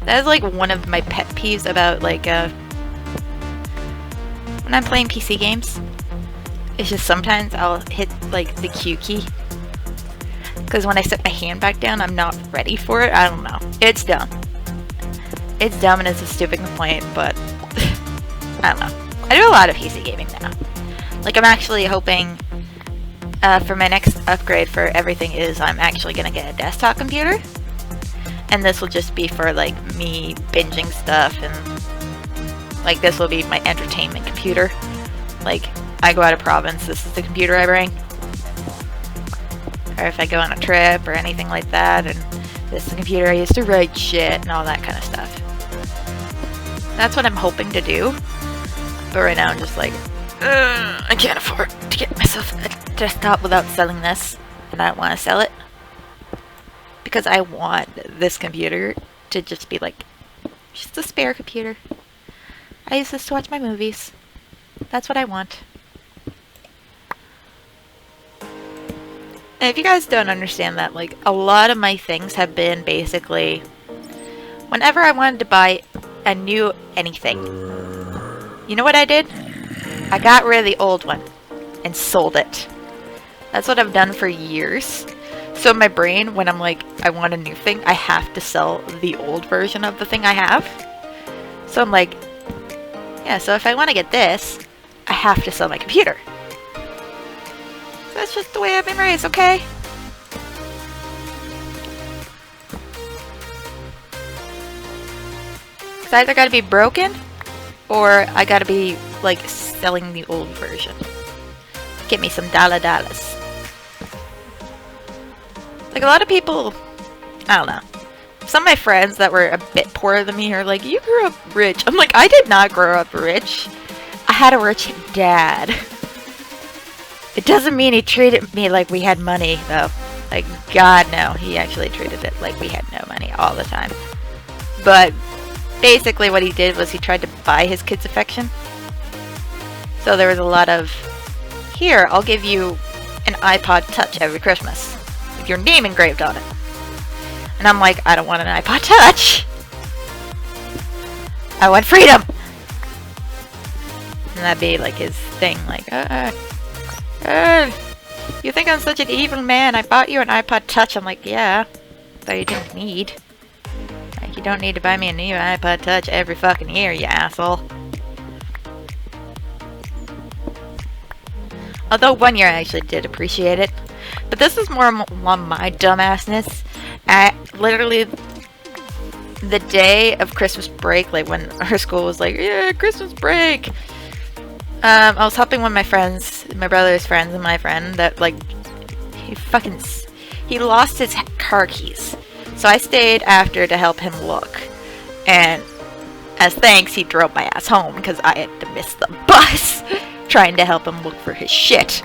That is like one of my pet peeves about like, when I'm playing PC games. It's just sometimes I'll hit like the Q key. Because when I set my hand back down, I'm not ready for it. I don't know. It's dumb. It's dumb and it's a stupid complaint, but I don't know. I do a lot of PC gaming now. Like I'm actually hoping for my next upgrade for everything is I'm actually gonna get a desktop computer. And this will just be for like me binging stuff and like this will be my entertainment computer. Like I go out of province, this is the computer I bring. Or if I go on a trip or anything like that, and this is the computer I use to write shit and all that kind of stuff. That's what I'm hoping to do. But right now I'm just like, I can't afford to get myself a desktop without selling this. And I don't want to sell it. Because I want this computer to just be like, just a spare computer. I use this to watch my movies. That's what I want. And if you guys don't understand that, like, a lot of my things have been basically, whenever I wanted to buy a new anything, you know what I did? I got rid of the old one and sold it. That's what I've done for years. So in my brain, when I'm like, I want a new thing, I have to sell the old version of the thing I have. So I'm like, yeah, so if I want to get this, I have to sell my computer. That's just the way I've been raised, okay? It's either gotta be broken, or I gotta be, like, selling the old version. Get me some dollars. Like, a lot of people, I don't know. some of my friends that were a bit poorer than me are like, you grew up rich. I'm like, I did not grow up rich. I had a rich dad. It doesn't mean he treated me like we had money, though. Like, God, no. He actually treated it like we had no money all the time. But basically what he did was he tried to buy his kids' affection. So there was a lot of, here, I'll give you an iPod Touch every Christmas with your name engraved on it. And I'm like, I don't want an iPod Touch. I want freedom. And that'd be like his thing, like, you think I'm such an evil man? I bought you an iPod Touch. I'm like, yeah, that you didn't need. Like, you don't need to buy me a new iPod Touch every fucking year, you asshole. Although one year I actually did appreciate it. But this is more on my dumbassness. Literally, the day of Christmas break, like when her school was like, yeah, Christmas break. I was helping one of my friends, my brother's friends and my friend, that like, he lost his car keys. So I stayed after to help him look. And as thanks, he drove my ass home because I had to miss the bus trying to help him look for his shit.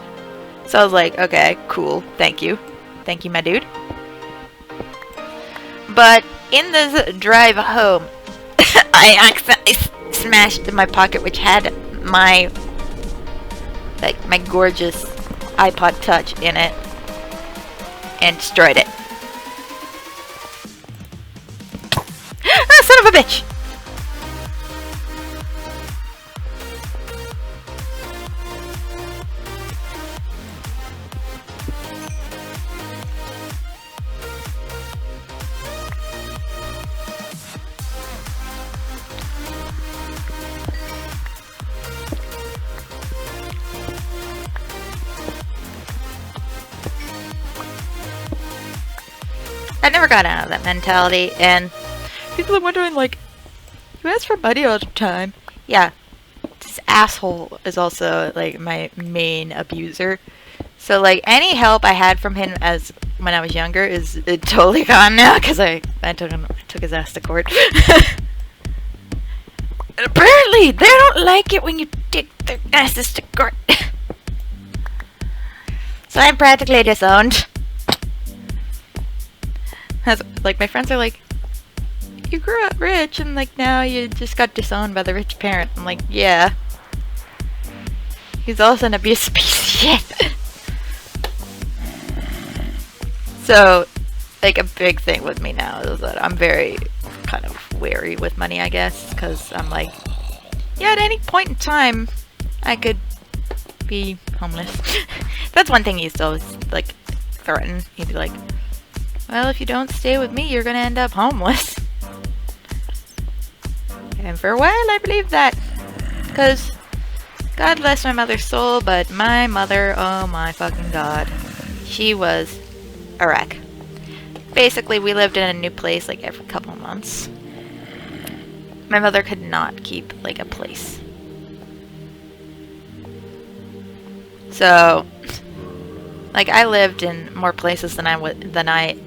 So I was like, okay, cool, thank you. Thank you, my dude. But in this drive home, I accidentally smashed my pocket, which had my gorgeous iPod Touch in it, and destroyed it. Ah, son of a bitch! I never got out of that mentality, and people are wondering, like, you ask for money all the time. Yeah, this asshole is also, like, my main abuser. So, like, any help I had from him as when I was younger is totally gone now, because I took his ass to court. And apparently, they don't like it when you take their asses to court. So I'm practically disowned. Like, my friends are like, you grew up rich and like now you just got disowned by the rich parent. I'm like, yeah. He's also an abusive piece of shit. So, like, a big thing with me now is that I'm very kind of wary with money, I guess, because I'm like, yeah, at any point in time, I could be homeless. That's one thing he used to always, like, threaten. He'd be like, well, if you don't stay with me, you're gonna end up homeless. And for a while, I believed that. Because, God bless my mother's soul, but my mother, oh my fucking god. She was a wreck. Basically, we lived in a new place, like, every couple months. My mother could not keep, like, a place. So, like, I lived in more places than I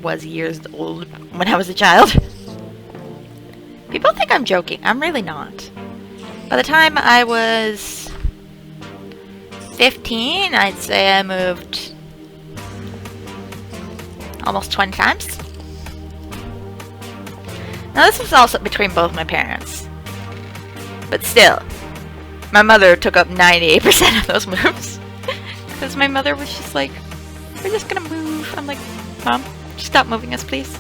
was years old when I was a child. People think I'm joking. I'm really not. By the time I was 15, I'd say I moved almost 20 times. Now, this was also between both my parents. But still, my mother took up 98% of those moves. Because my mother was just like, we're just gonna move. I'm like, Mom, stop moving us, please.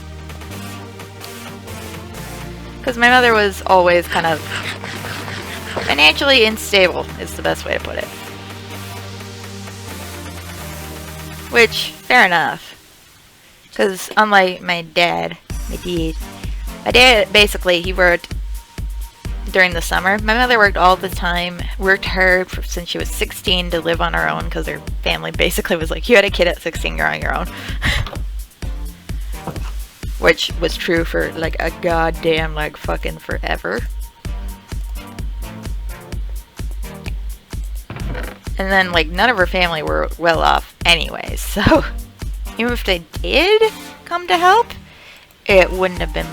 Because my mother was always kind of financially unstable, is the best way to put it. Which, fair enough. Because unlike my dad, my dad basically, he worked during the summer. My mother worked all the time, worked hard since she was 16 to live on her own, because her family basically was like, you had a kid at 16, you're on your own. Which was true for like a goddamn like fucking forever. And then like none of her family were well off anyways, so even if they did come to help, it wouldn't have been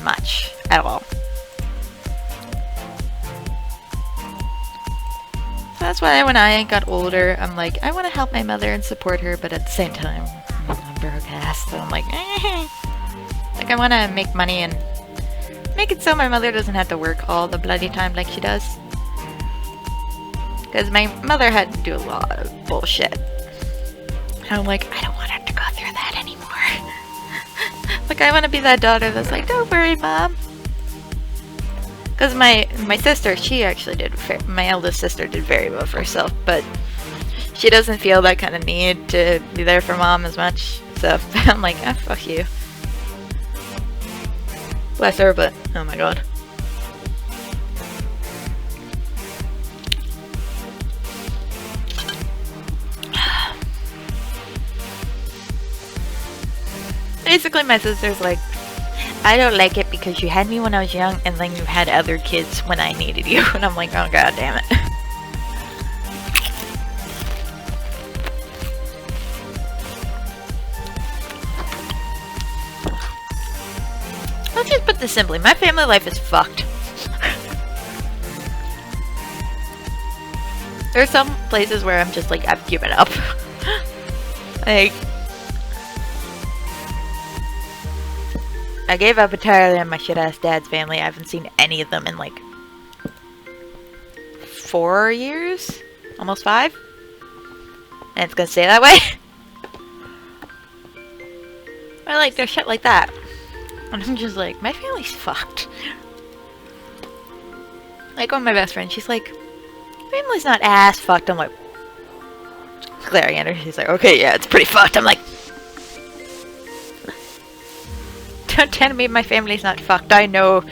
much at all. So that's why when I got older, I'm like, I want to help my mother and support her, but at the same time, I'm broke ass, so I'm like, like I want to make money and make it so my mother doesn't have to work all the bloody time like she does. Because my mother had to do a lot of bullshit. And I'm like, I don't want her to go through that anymore. Like, I want to be that daughter that's like, don't worry, Mom. Because my sister, she actually did, my eldest sister did very well for herself, but she doesn't feel that kind of need to be there for Mom as much. So I'm like, ah, fuck you. Bless her, but oh my god. Basically, my sister's like, I don't like it because you had me when I was young and then you had other kids when I needed you. And I'm like, oh god damn it. Let's just put this simply. My family life is fucked. There's some places where I'm just like, I've given up. Like, I gave up entirely on my shit-ass dad's family. I haven't seen any of them in like 4 years? Almost 5? And it's gonna stay that way? I like, there's shit like that. And I'm just like, my family's fucked. Like, one of my best friends, she's like, family's not ass fucked. I'm like, glaring at her. She's like, okay, yeah, it's pretty fucked. I'm like, don't tell me my family's not fucked. I know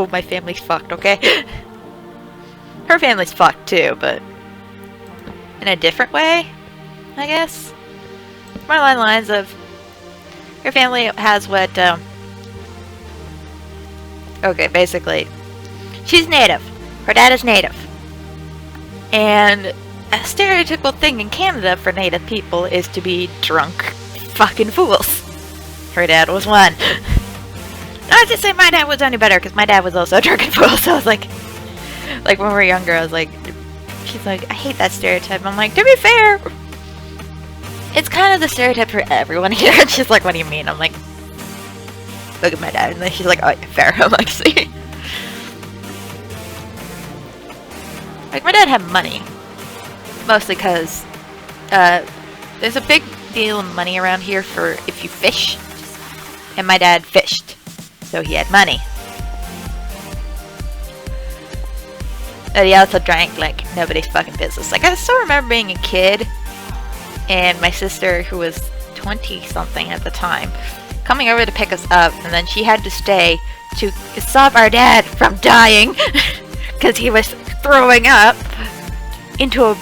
my family's fucked, okay? Her family's fucked too, but in a different way, I guess. More along the lines of, her family has what, okay, basically, she's native. Her dad is native. And a stereotypical thing in Canada for native people is to be drunk fucking fools. Her dad was one. Not to say my dad was any better, because my dad was also a drunken fool, so I was like when we were younger, I was like, she's like, I hate that stereotype. I'm like, to be fair, it's kind of the stereotype for everyone here. And she's like, what do you mean? I'm like, look at my dad. And then she's like, oh, yeah, fair. I'm like, see? Like, my dad had money. Mostly because, there's a big deal of money around here for if you fish. And my dad fished. So he had money. But he also drank like nobody's fucking business. Like, I still remember being a kid. And my sister, who was 20-something at the time, coming over to pick us up. And then she had to stay to stop our dad from dying. Because he was throwing up into a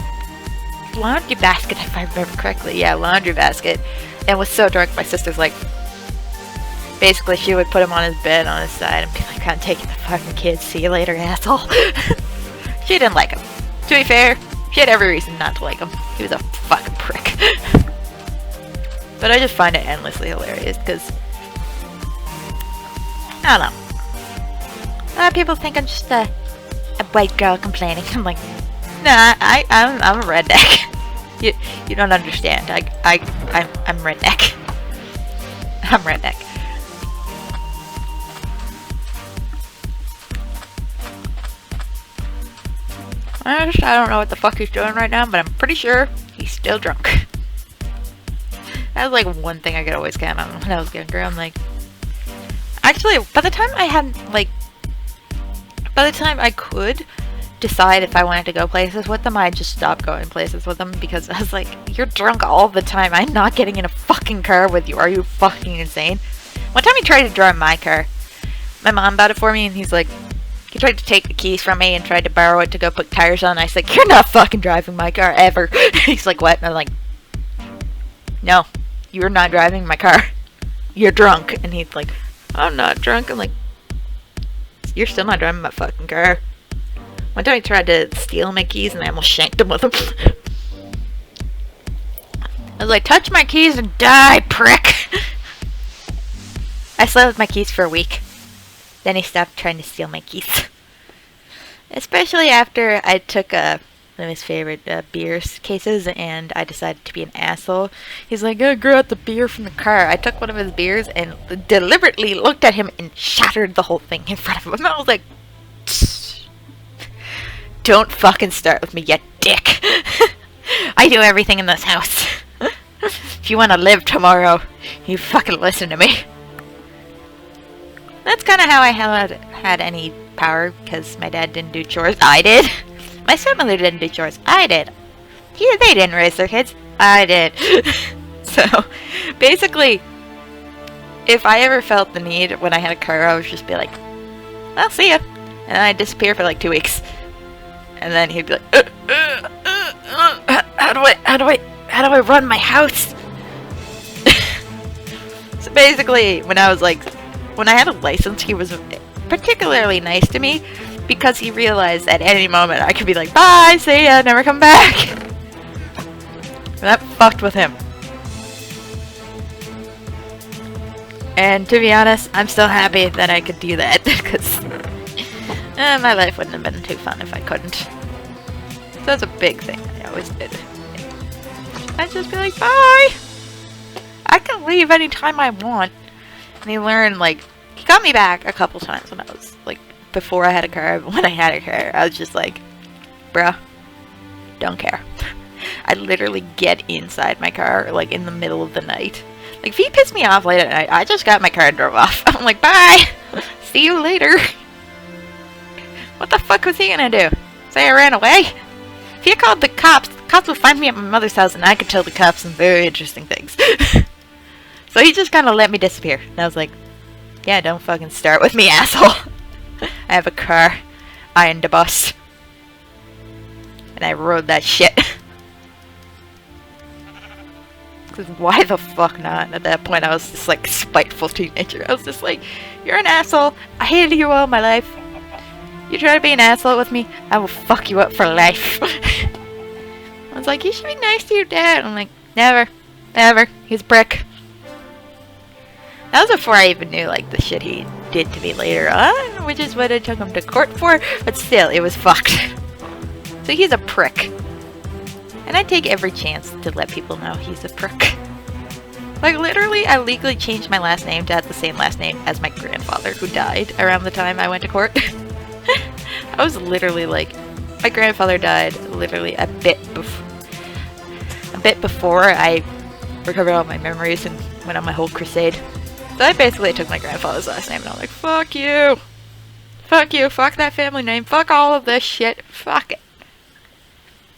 laundry basket, if I remember correctly. Yeah, laundry basket. And was so drunk, my sister's like, basically she would put him on his bed on his side and be like, I'm taking the fucking kids, see you later, asshole. She didn't like him. To be fair, she had every reason not to like him. He was a fucking prick. But I just find it endlessly hilarious, because I don't know. A lot of people think I'm just a white girl complaining. I'm like, nah, I'm a redneck. You don't understand. I'm redneck. I'm redneck. I don't know what the fuck he's doing right now, but I'm pretty sure he's still drunk. That was like one thing I could always count on when I was younger. I'm like, actually, by the time I could decide if I wanted to go places with them, I just stopped going places with them, because I was like, you're drunk all the time. I'm not getting in a fucking car with you. Are you fucking insane? One time he tried to drive my car. My mom bought it for me, and he tried to take the keys from me and tried to borrow it to go put tires on. I was like, you're not fucking driving my car ever. He's like, what? And I'm like, no, you're not driving my car. You're drunk. And he's like, I'm not drunk. I'm like, you're still not driving my fucking car. One time he tried to steal my keys and I almost shanked him with them. I was like, touch my keys and die, prick. I slept with my keys for a week. Then he stopped trying to steal my keys. Especially after I took one of his favorite beer cases and I decided to be an asshole. He's like, I grew out the beer from the car. I took one of his beers and deliberately looked at him and shattered the whole thing in front of him. I was like, don't fucking start with me, you dick. I do everything in this house. If you want to live tomorrow, you fucking listen to me. That's kind of how I had any power, because my dad didn't do chores. I did. My stepmother didn't do chores. I did. They didn't raise their kids. I did. So, basically, if I ever felt the need when I had a car, I would just be like, I'll see ya. And I'd disappear for like 2 weeks. And then he'd be like, how do I run my house? So basically, when I had a license, he was particularly nice to me because he realized at any moment I could be like, bye, see ya, never come back. And that fucked with him. And to be honest, I'm still happy that I could do that because my life wouldn't have been too fun if I couldn't. So that's a big thing I always did. I'd just be like, bye! I can leave anytime I want. And he learned, like, he got me back a couple times when I was, like, before I had a car. When I had a car, I was just like, bruh, don't care. I literally get inside my car, like, in the middle of the night. Like, if he pissed me off late at night, I just got my car and drove off. I'm like, bye! See you later! What the fuck was he gonna do? Say I ran away? If he called the cops would find me at my mother's house and I could tell the cops some very interesting things. So he just kind of let me disappear. And I was like, yeah, don't fucking start with me, asshole. I have a car. I owned a bus. And I rode that shit. Because why the fuck not? At that point I was just like spiteful teenager. I was just like, you're an asshole. I hated you all my life. You try to be an asshole with me, I will fuck you up for life. I was like, you should be nice to your dad. I'm like, never. Never. He's a prick. That was before I even knew, like, the shit he did to me later on, which is what I took him to court for, but still, it was fucked. So he's a prick. And I take every chance to let people know he's a prick. Like, literally, I legally changed my last name to have the same last name as my grandfather, who died around the time I went to court. I was literally like, my grandfather died literally a bit before I recovered all my memories and went on my whole crusade. So I basically took my grandfather's last name and I was like, fuck you! Fuck you, fuck that family name, fuck all of this shit, fuck it.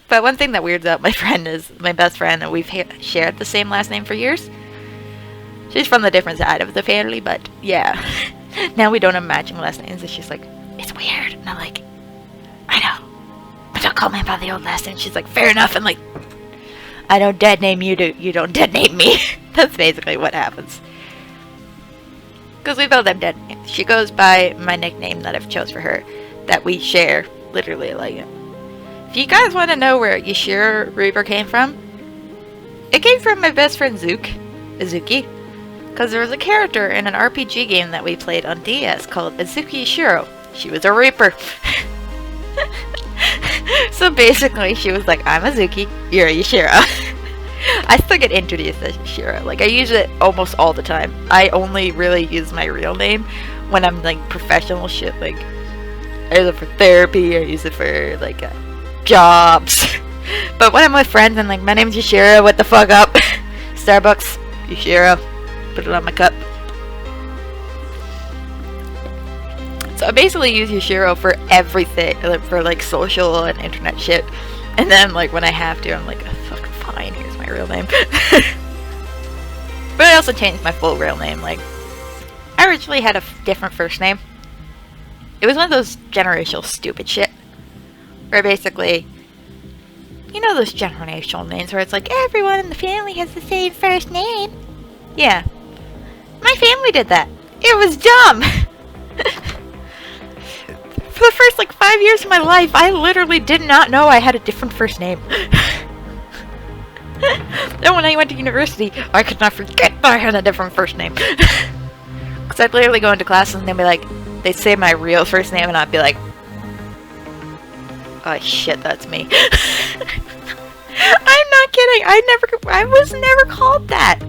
But one thing that weirds out my friend is my best friend, and we've shared the same last name for years. She's from the different side of the family, but yeah. Now we don't have matching last names, and she's like, it's weird. And I'm like, I know, but don't call me by the old last name. She's like, fair enough. And like, I don't dead name you, you don't dead name me. That's basically what happens. Because we both have dead names. She goes by my nickname that I've chose for her, that we share, literally. Like, if you guys want to know where Yashiroreaper came from, it came from my best friend Azuki. Because there was a character in an RPG game that we played on DS called Azuki Yashiro. She was a Reaper. So basically, she was like, I'm Azuki, you're Yashiro. I still get introduced as Yashiro. Like, I use it almost all the time. I only really use my real name when I'm, like, professional shit. Like, I use it for therapy, I use it for, like, jobs. But when I'm with friends, I'm like, my name's Yashiro, what the fuck up? Starbucks, Yashiro. Put it on my cup. So I basically use Yashiro for everything, like, for like social and internet shit. And then like when I have to, I'm like, oh, fucking fine, here's my real name. But I also changed my full real name. Like, I originally had a different first name. It was one of those generational stupid shit. Where basically, you know those generational names where it's like, everyone in the family has the same first name? Yeah. My family did that. It was dumb. For the first like 5 years of my life, I literally did not know I had a different first name. Then when I went to university, I could not forget that I had a different first name. Because Because I'd literally go into classes and they'd be like, they'd say my real first name and I'd be like, oh shit, that's me. I'm not kidding. I was never called that.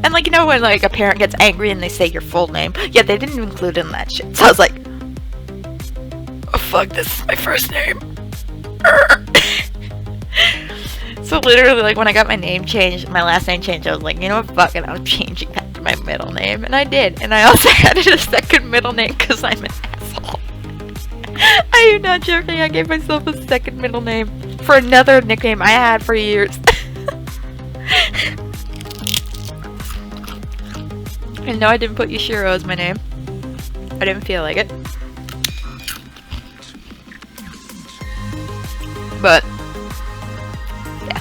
And like, you know when like a parent gets angry and they say your full name? Yeah, they didn't include in that shit. So I was like, oh fuck, this is my first name. So literally, like, when I got my name changed, my last name changed, I was like, you know what, fuck it, I'm changing that to my middle name. And I did. And I also added a second middle name because I'm an asshole. I am not joking. I gave myself a second middle name for another nickname I had for years. And no, I didn't put Yashiro as my name. I didn't feel like it. But yeah.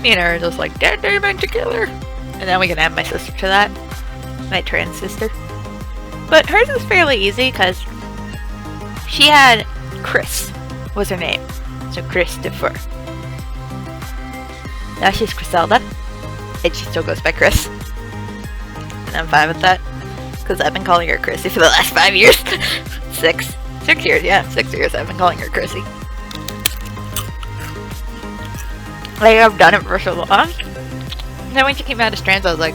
Me and her are just like, that name ain't together. And then we can add my sister to that. My trans sister. But hers is fairly easy because she had Chris was her name. So Christopher. Now she's Griselda. And she still goes by Chris. And I'm fine with that. Because I've been calling her Chrissy for the last 5 years. 6 years, yeah. 6 years I've been calling her Chrissy. Like, I've done it for so long. And then when she came out of Strands, I was like,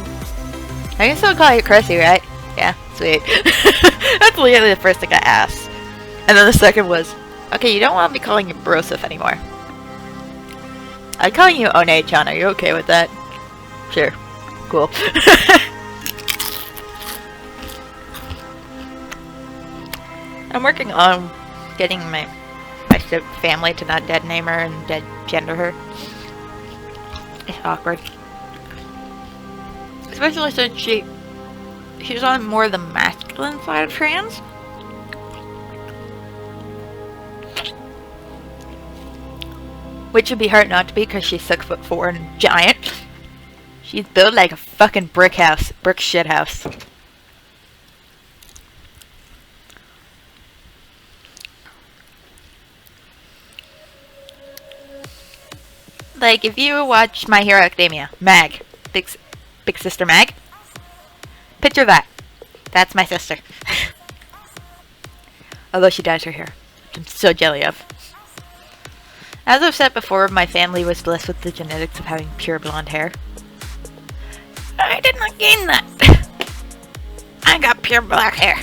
I can still call you Chrissy, right? Yeah, sweet. That's literally the first thing I asked. And then the second was, okay, you don't want me calling you Broseph anymore. I'm calling you One-chan. Are you okay with that? Sure. Cool. I'm working on getting my family to not dead name her and dead gender her. It's awkward. Especially since she's on more the masculine side of trans. Which would be hard not to be because she's 6'4" and giant. She's built like a fucking brick shit house. Like, if you watch My Hero Academia, Mag, big sister Mag, picture that. That's my sister. Although she dyes her hair, which I'm so jelly of. As I've said before, my family was blessed with the genetics of having pure blonde hair. I did not gain that. I got pure black hair.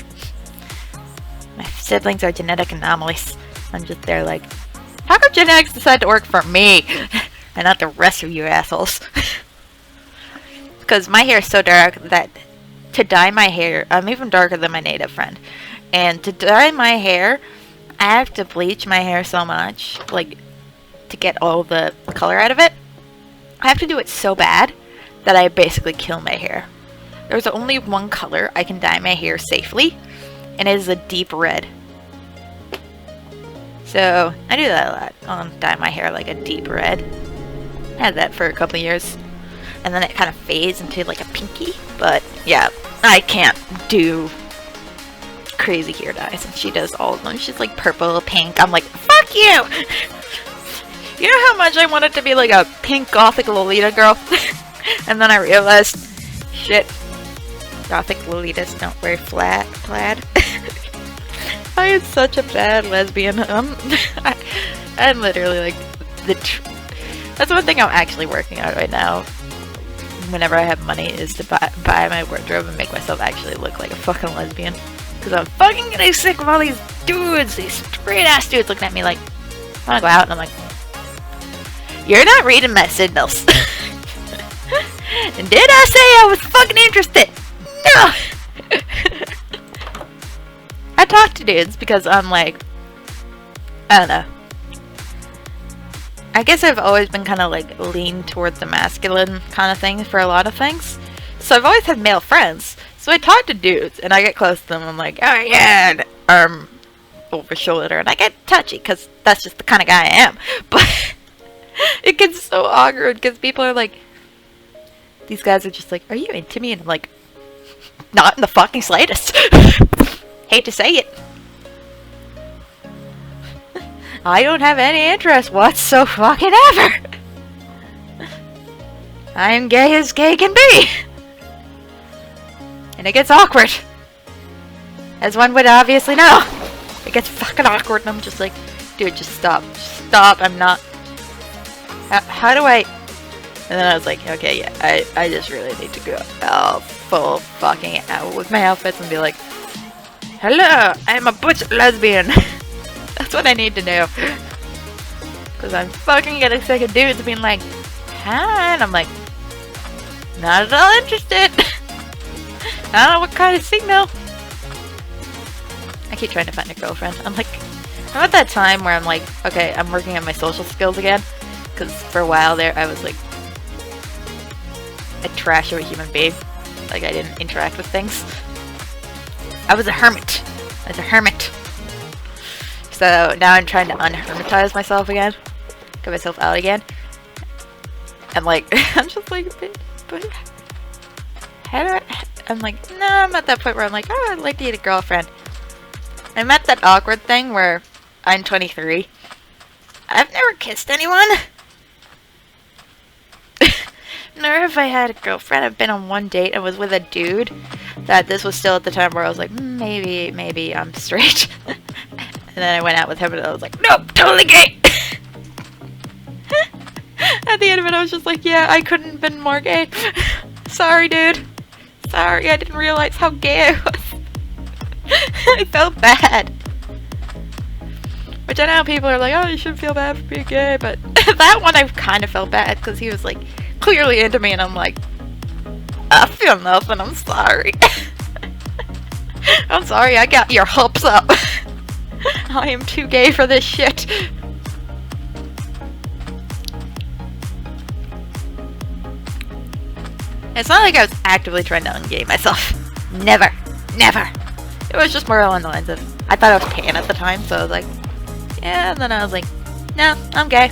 My siblings are genetic anomalies. I'm just there like, how come genetics decide to work for me and not the rest of you assholes? Because my hair is so dark that to dye my hair, I'm even darker than my native friend. And to dye my hair, I have to bleach my hair so much, like, to get all the color out of it. I have to do it so bad that I basically kill my hair. There's only one color I can dye my hair safely, and it is a deep red. So I do that a lot. I'll dye my hair like a deep red. I had that for a couple years, and then it kind of fades into like a pinky. But yeah, I can't do crazy hair dyes, and she does all of them. She's like purple, pink. I'm like, fuck you! You know how much I wanted to be like a pink gothic Lolita girl? And then I realized, shit, gothic Lolitas don't wear plaid. I am such a bad lesbian. I'm literally like that's one thing I'm actually working on right now. Whenever I have money, is to buy my wardrobe and make myself actually look like a fucking lesbian. Because I'm fucking getting sick of all these dudes, these straight ass dudes looking at me like, I wanna go out, and I'm like, you're not reading my signals. And did I say I was fucking interested? No! I talk to dudes because I'm like, I don't know. I guess I've always been kind of like leaned towards the masculine kind of thing for a lot of things. So I've always had male friends. So I talk to dudes and I get close to them. I'm like, oh yeah, arm over shoulder. And I get touchy because that's just the kind of guy I am. But it gets so awkward because people are like, these guys are just like, are you into me? And I'm like, not in the fucking slightest. Hate to say it. I don't have any interest whatsoever. I am gay as gay can be. And it gets awkward. As one would obviously know. It gets fucking awkward and I'm just like, dude, just stop. Just stop. I'm not... How do I... And then I was like, okay, yeah, I just really need to go out full fucking out with my outfits and be like, hello, I'm a butch lesbian. That's what I need to do. Because I'm fucking getting sick of dudes being like, hi, and I'm like, not at all interested. I don't know what kind of signal. I keep trying to find a girlfriend. I'm at that time where I'm like, okay, I'm working on my social skills again. Because for a while there, I was like a trash of a human being. Like, I didn't interact with things. I was a hermit. So now I'm trying to unhermitize myself again. Get myself out again. And like, I'm just like, but how do I... I'm like, no, I'm at that point where I'm like, oh, I'd like to get a girlfriend. I'm at that awkward thing where I'm 23. I've never kissed anyone. Nor have I had a girlfriend. I've been on one date and was with a dude that this was still at the time where I was like, maybe I'm straight. And then I went out with him and I was like, nope, totally gay. At the end of it, I was just like, yeah, I couldn't have been more gay. Sorry, dude. Sorry, I didn't realize how gay I was. I felt bad. Which I know people are like, oh, you shouldn't feel bad for being gay, but that one I kind of felt bad because he was like clearly into me and I'm like, I feel nothing, I'm sorry. I'm sorry, I got your hopes up. I am too gay for this shit. It's not like I was actively trying to ungay myself. Never. It was just more along the lines of, I thought I was pan at the time, so I was like, yeah, and then I was like, no, I'm gay.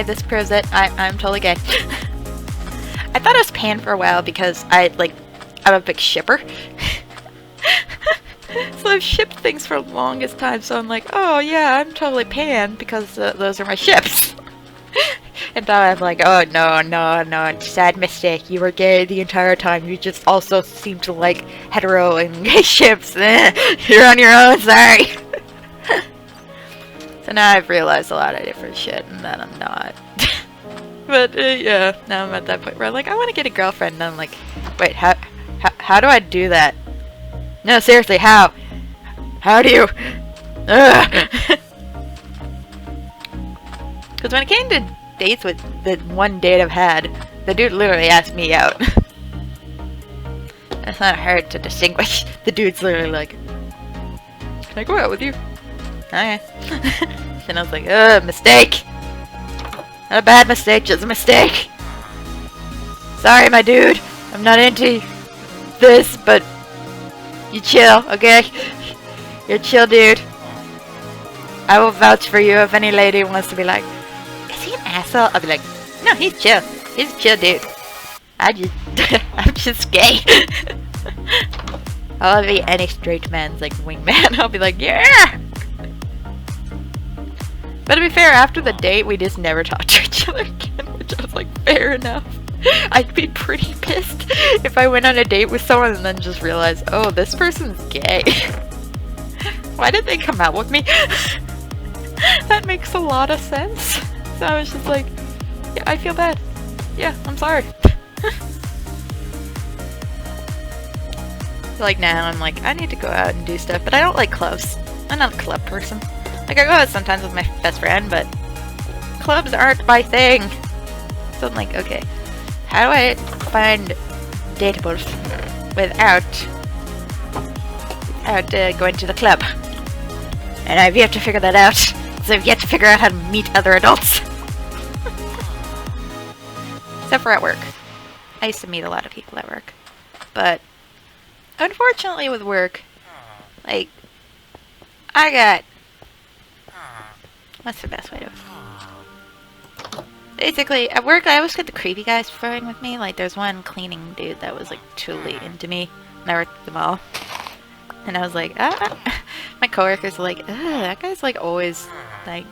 This proves it. I'm totally gay. I thought I was pan for a while because I'm a big shipper. So I've shipped things for the longest time, so I'm like, oh yeah, I'm totally pan because those are my ships. And now I'm like, oh no, sad mistake. You were gay the entire time. You just also seem to like hetero and gay ships. You're on your own, sorry. So now I've realized a lot of different shit and that I'm not. But yeah, now I'm at that point where I'm like, I want to get a girlfriend. And I'm like, wait, how do I do that? No, seriously, how? How do you? Because when it came to dates with the one date I've had, the dude literally asked me out. It's not hard to distinguish. The dude's literally like, can I go out with you? Okay. And I was like, mistake. Not a bad mistake, just a mistake. Sorry, my dude. I'm not into this, but you chill, okay? You're a chill dude. I will vouch for you if any lady wants to be like, is he an asshole? I'll be like, no, he's chill. He's a chill dude. I'm just gay. I'll be any straight man's like wingman. I'll be like, yeah! But to be fair, after the date, we just never talked to each other again, which I was like, fair enough. I'd be pretty pissed if I went on a date with someone and then just realized, oh, this person's gay. Why did they come out with me? That makes a lot of sense. So I was just like, yeah, I feel bad. Yeah, I'm sorry. Like now, I'm like, I need to go out and do stuff, but I don't like clubs. I'm not a club person. Like, I go out sometimes with my best friend, but clubs aren't my thing. So I'm like, okay, how do I find dateables without going to the club? And I've yet to figure that out. So I've yet to figure out how to meet other adults. Except for at work. I used to meet a lot of people at work. But unfortunately with work, like, I got... What's the best way to... Basically, at work, I always get the creepy guys flirting with me. Like, there's one cleaning dude that was, like, truly into me. And I worked at the mall. And I was like, my coworkers were like, ugh, that guy's, like, always, like,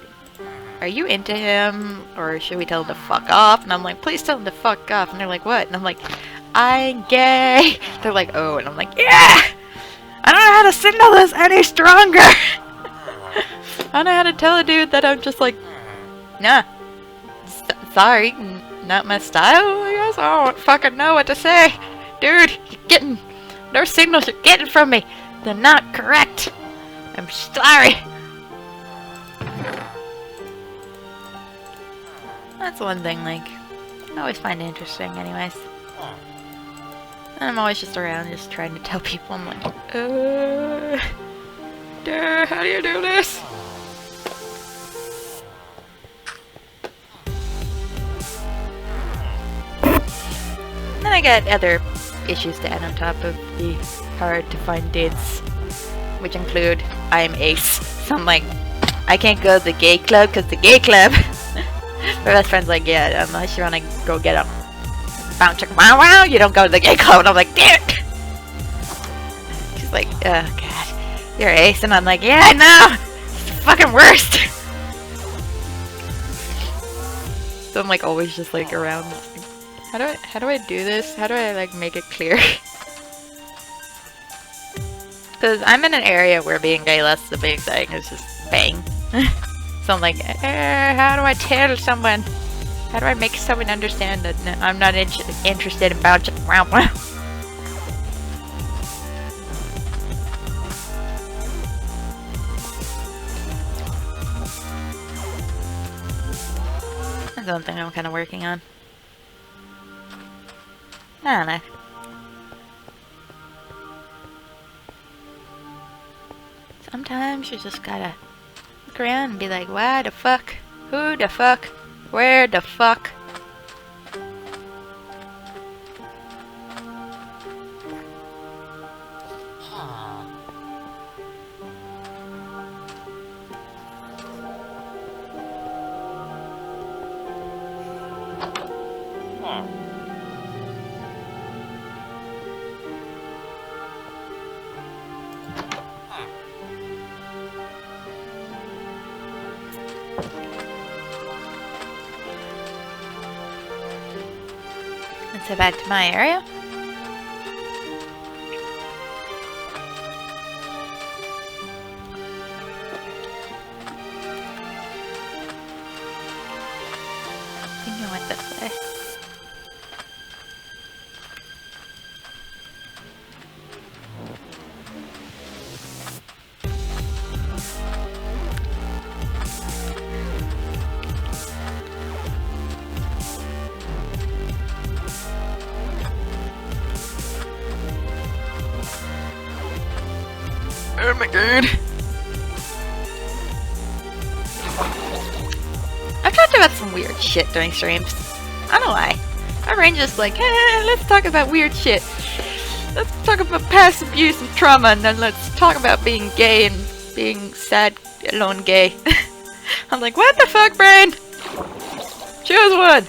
are you into him? Or should we tell him to fuck off? And I'm like, please tell him to fuck off. And they're like, what? And I'm like, I ain't gay. They're like, oh, and I'm like, yeah! I don't know how to signal this any stronger. I don't know how to tell a dude that I'm just like, nah, sorry, not my style, I guess. I don't fucking know what to say. Dude, you're getting, those signals you're getting from me, they're not correct. I'm sorry. That's one thing, like, I always find it interesting anyways. And I'm always just around just trying to tell people, I'm like, how do you do this? And then I got other issues to add on top of the hard to find dates, which include I'm ace. So I'm like, I can't go to the gay club because the gay club. My best friend's like, yeah, unless you want to go get a bounce chick, wow wow, you don't go to the gay club. And I'm like, damn it. She's like, oh god, you're ace. And I'm like, yeah, I know. It's the fucking worst. So I'm like always just like around. How do I do this? How do I like make it clear? Because I'm in an area where being gay, that's the big thing, is just bang. So I'm like, how do I tell someone? How do I make someone understand that I'm not interested in bouncing around? That's one thing I'm kind of working on. I don't know. Sometimes you just gotta look around and be like, why the fuck? Who the fuck? Where the fuck? Let's head back to my area. You know what this way. Oh my god. I've talked about some weird shit during streams. I don't know why. My brain just like, let's talk about weird shit. Let's talk about past abuse and trauma, and then let's talk about being gay and being sad, alone gay. I'm like, what the fuck, brain? Choose one!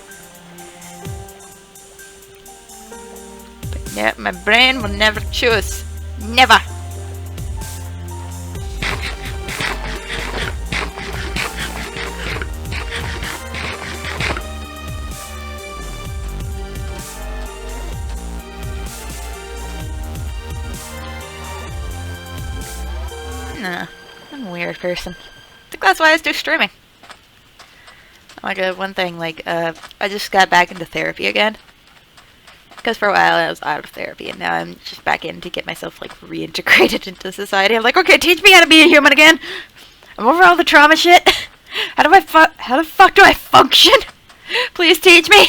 But yeah, my brain will never choose. Never! Nah, I'm a weird person. I think that's why I do streaming. Like, one thing, like, I just got back into therapy again. Because for a while I was out of therapy, and now I'm just back in to get myself, like, reintegrated into society. I'm like, okay, teach me how to be a human again! I'm over all the trauma shit! How the fuck do I function? Please teach me!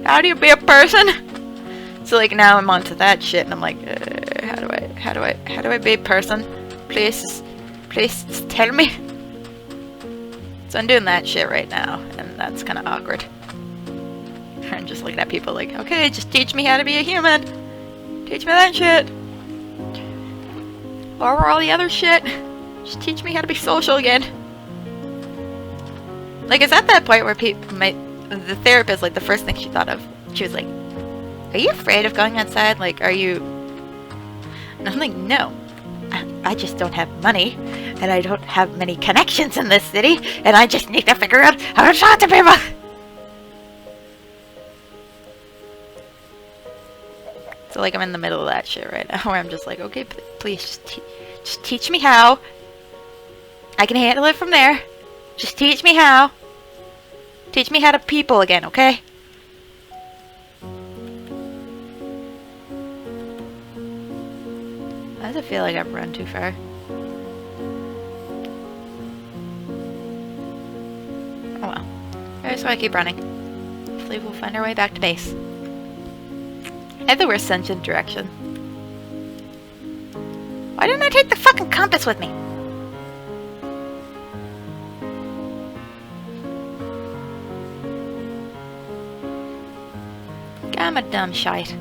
How do you be a person? So, like, now I'm onto that shit, and I'm like, how do I be a person? Please tell me. So I'm doing that shit right now, and that's kind of awkward. I'm just looking at people like, okay, just teach me how to be a human. Teach me that shit. Or all the other shit. Just teach me how to be social again. Like, it's at that point where the therapist, like, the first thing she thought of, she was like, are you afraid of going outside? Like, are you... And I'm like, no. I just don't have money, and I don't have many connections in this city, and I just need to figure out how to talk to people! So like I'm in the middle of that shit right now, where I'm just like, okay, please just teach me how. I can handle it from there. Just teach me how. Teach me how to people again, okay? Why does it feel like I've run too far? Oh well. I just want to keep running. Hopefully we'll find our way back to base. I have the worst sense of direction. Why didn't I take the fucking compass with me? I'm a dumb shite.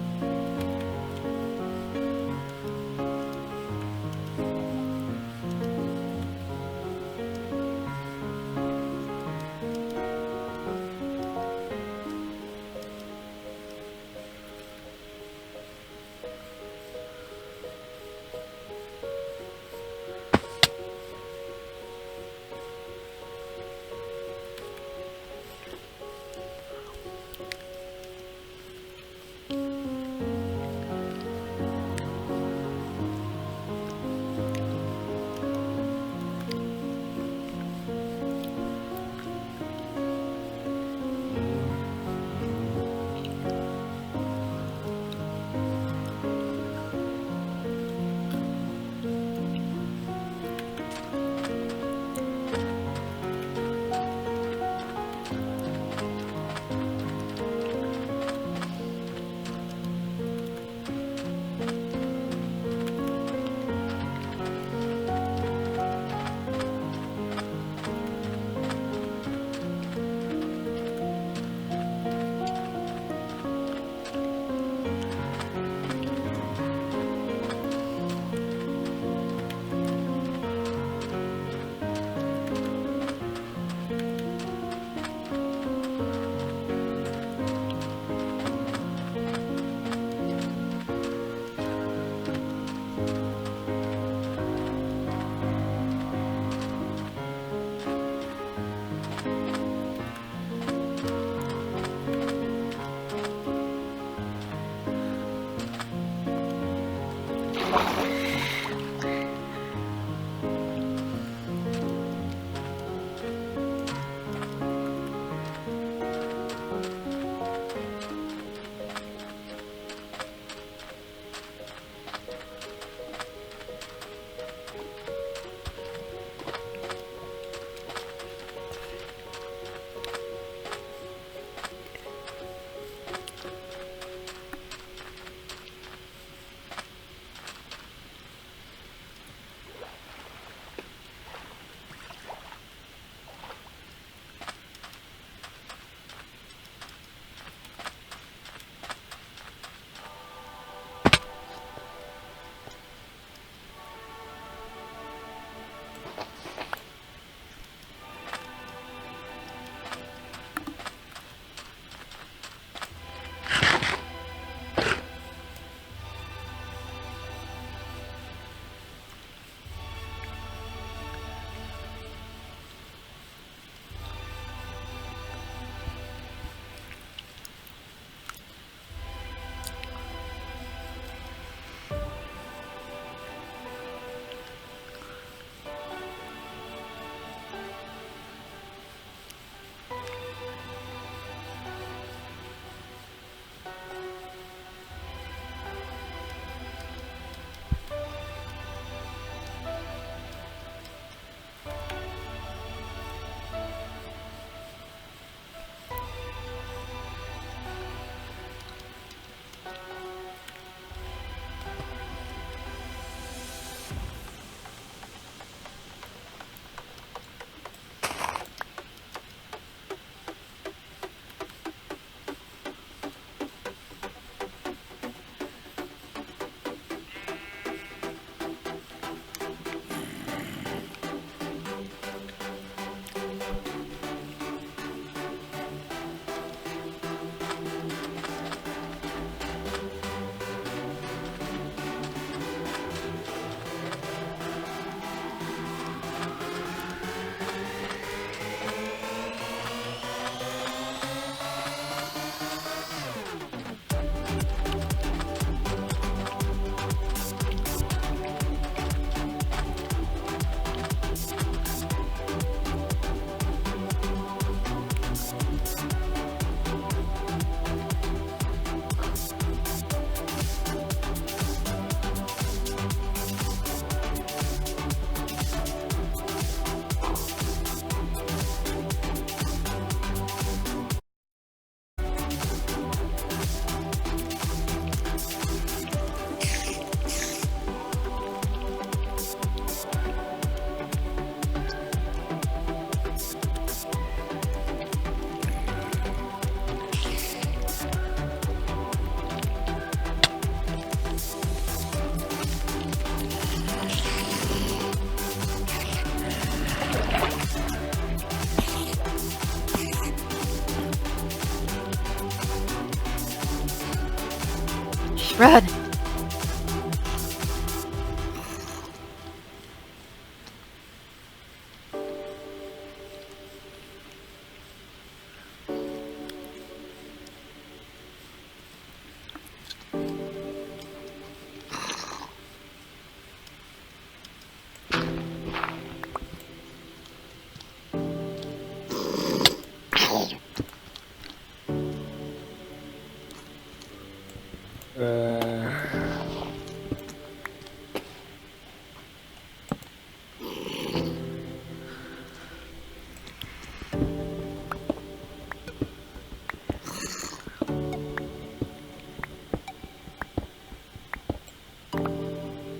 Run!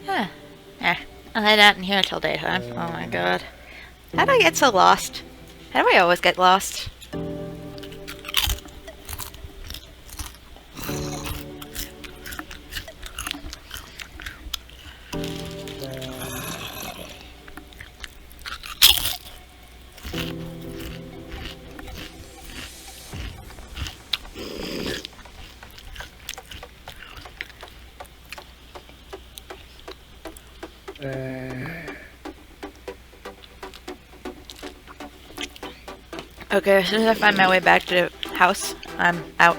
Huh. I'll head out in here till daytime. Oh my god. How do I get so lost? How do I always get lost? Okay, as soon as I find my way back to the house, I'm out.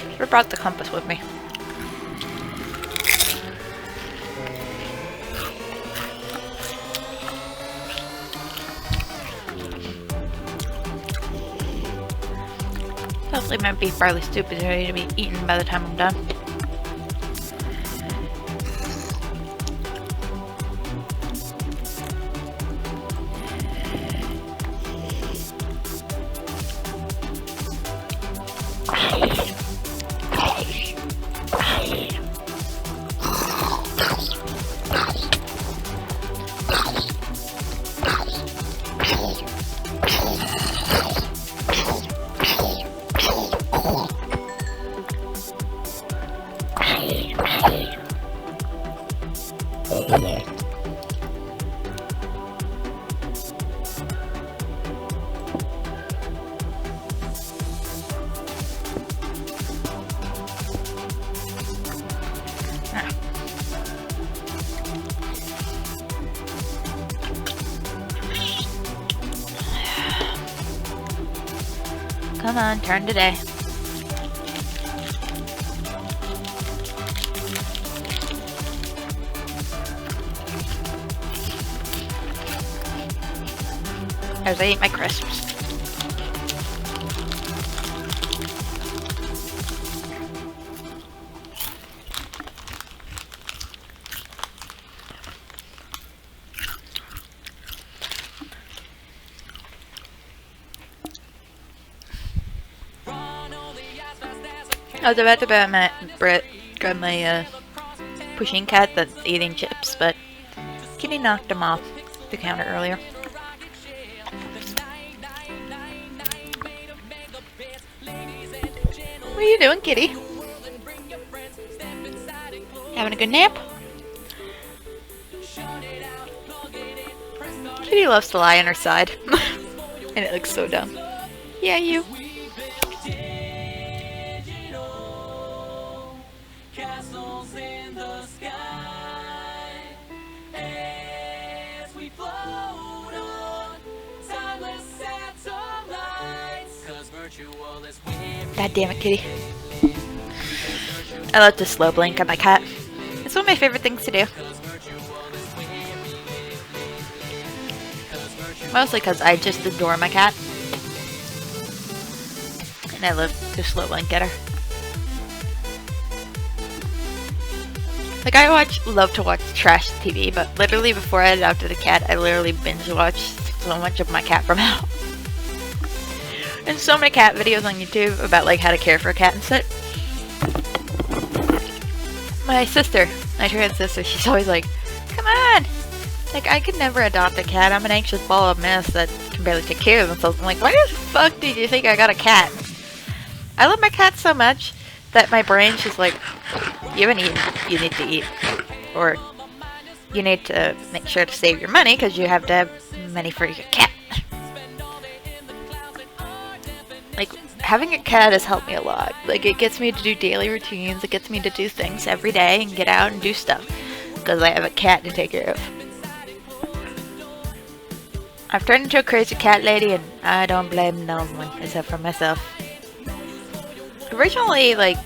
Should have brought the compass with me. Hopefully my beef barley soup is ready to be eaten by the time I'm done. Come on, turn today. As I eat my crisps. I was about to grab my pushing cat that's eating chips, but Kitty knocked him off the counter earlier. What are you doing, Kitty? Having a good nap? Kitty loves to lie on her side. And it looks so dumb. Yeah, you. God damn it, Kitty. I love to slow blink at my cat. It's one of my favorite things to do. Mostly because I just adore my cat. And I love to slow blink at her. Like, love to watch trash TV, but literally before I adopted a cat, I literally binge watched so much of my cat from hell. There's so many cat videos on YouTube about like how to care for a cat and shit. My sister, my twin sister, she's always like, come on! Like, I could never adopt a cat. I'm an anxious ball of mess that can barely take care of themselves. I'm like, why the fuck did you think I got a cat? I love my cat so much that my brain's just like, you haven't eaten, you need to eat. Or you need to make sure to save your money because you have to have money for your cat. Like, having a cat has helped me a lot. Like, it gets me to do daily routines, it gets me to do things every day and get out and do stuff because I have a cat to take care of. I've turned into a crazy cat lady and I don't blame no one except for myself. Originally, like,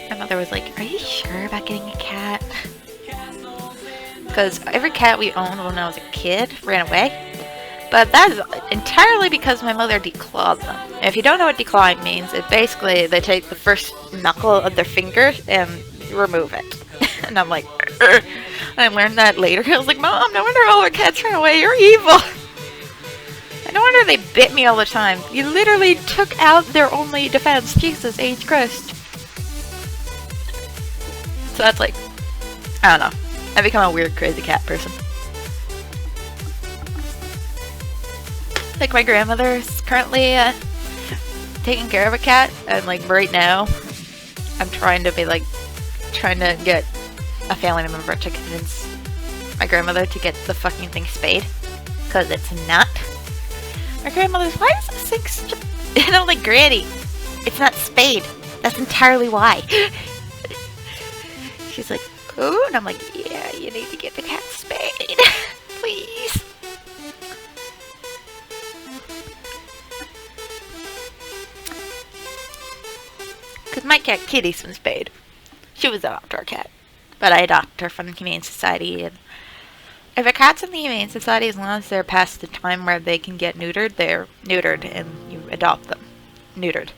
my mother was like, "Are you sure about getting a cat?" Because every cat we owned when I was a kid ran away. But that is entirely because my mother declawed them. And if you don't know what declawing means, it basically, they take the first knuckle of their finger and remove it. And I'm like, "Ugh." I learned that later. I was like, "Mom, no wonder all our cats ran away. You're evil." And no wonder they bit me all the time. You literally took out their only defense. Jesus H. Christ. So that's like, I don't know. I've become a weird, crazy cat person. Like, my grandmother is currently taking care of a cat, and like right now, I'm trying to get a family member to convince my grandmother to get the fucking thing spayed, because it's not. My grandmother's, "Why is this thing and I'm like, "Granny, it's not spayed. That's entirely why." She's like, "Oh," and I'm like, "Yeah, you need to get the cat spayed, please." Because my cat Kitty's been spayed. She was an outdoor cat, but I adopted her from the Humane Society. And if a cat's in the Humane Society, as long as they're past the time where they can get neutered, they're neutered, and you adopt them neutered.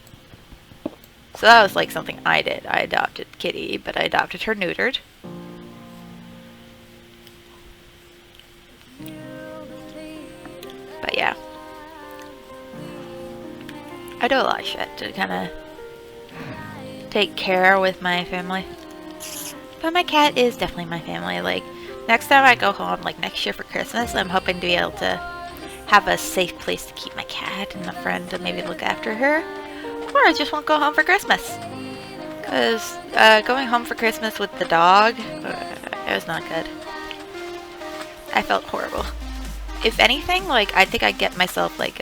So that was like something I did. I adopted Kitty, but I adopted her neutered. But yeah, I do a lot of shit to kind of take care with my family. But my cat is definitely my family. Like, next time I go home, like next year for Christmas, I'm hoping to be able to have a safe place to keep my cat and a friend to maybe look after her. Or I just won't go home for Christmas. Because going home for Christmas with the dog, it was not good. I felt horrible. If anything, like, I think I'd get myself like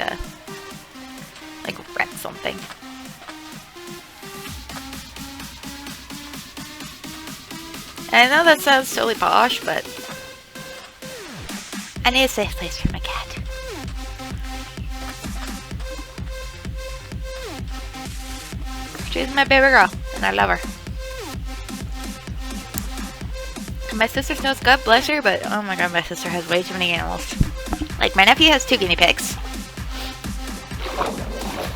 wreck something. And I know that sounds totally posh, but I need a safe place for my cat. She's my baby girl, and I love her. And my sister smells, God bless her, but oh my god, my sister has way too many animals. Like, my nephew has 2 guinea pigs.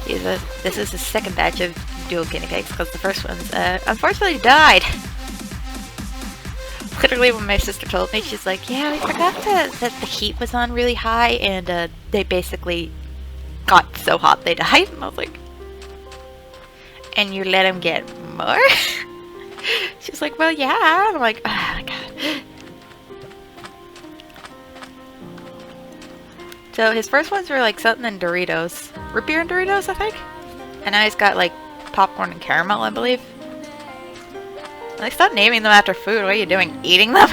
This is his second batch of dual guinea pigs, because the first ones, unfortunately died. Literally, when my sister told me, she's like, "Yeah, we forgot that the heat was on really high, and they basically got so hot they died." And I was like, "And you let him get more?" She's like, "Well, yeah." And I'm like, "Oh my god." So his first ones were like something in Doritos. Root beer and Doritos, I think? And now he's got like popcorn and caramel, I believe. Like, stop naming them after food. What are you doing? Eating them?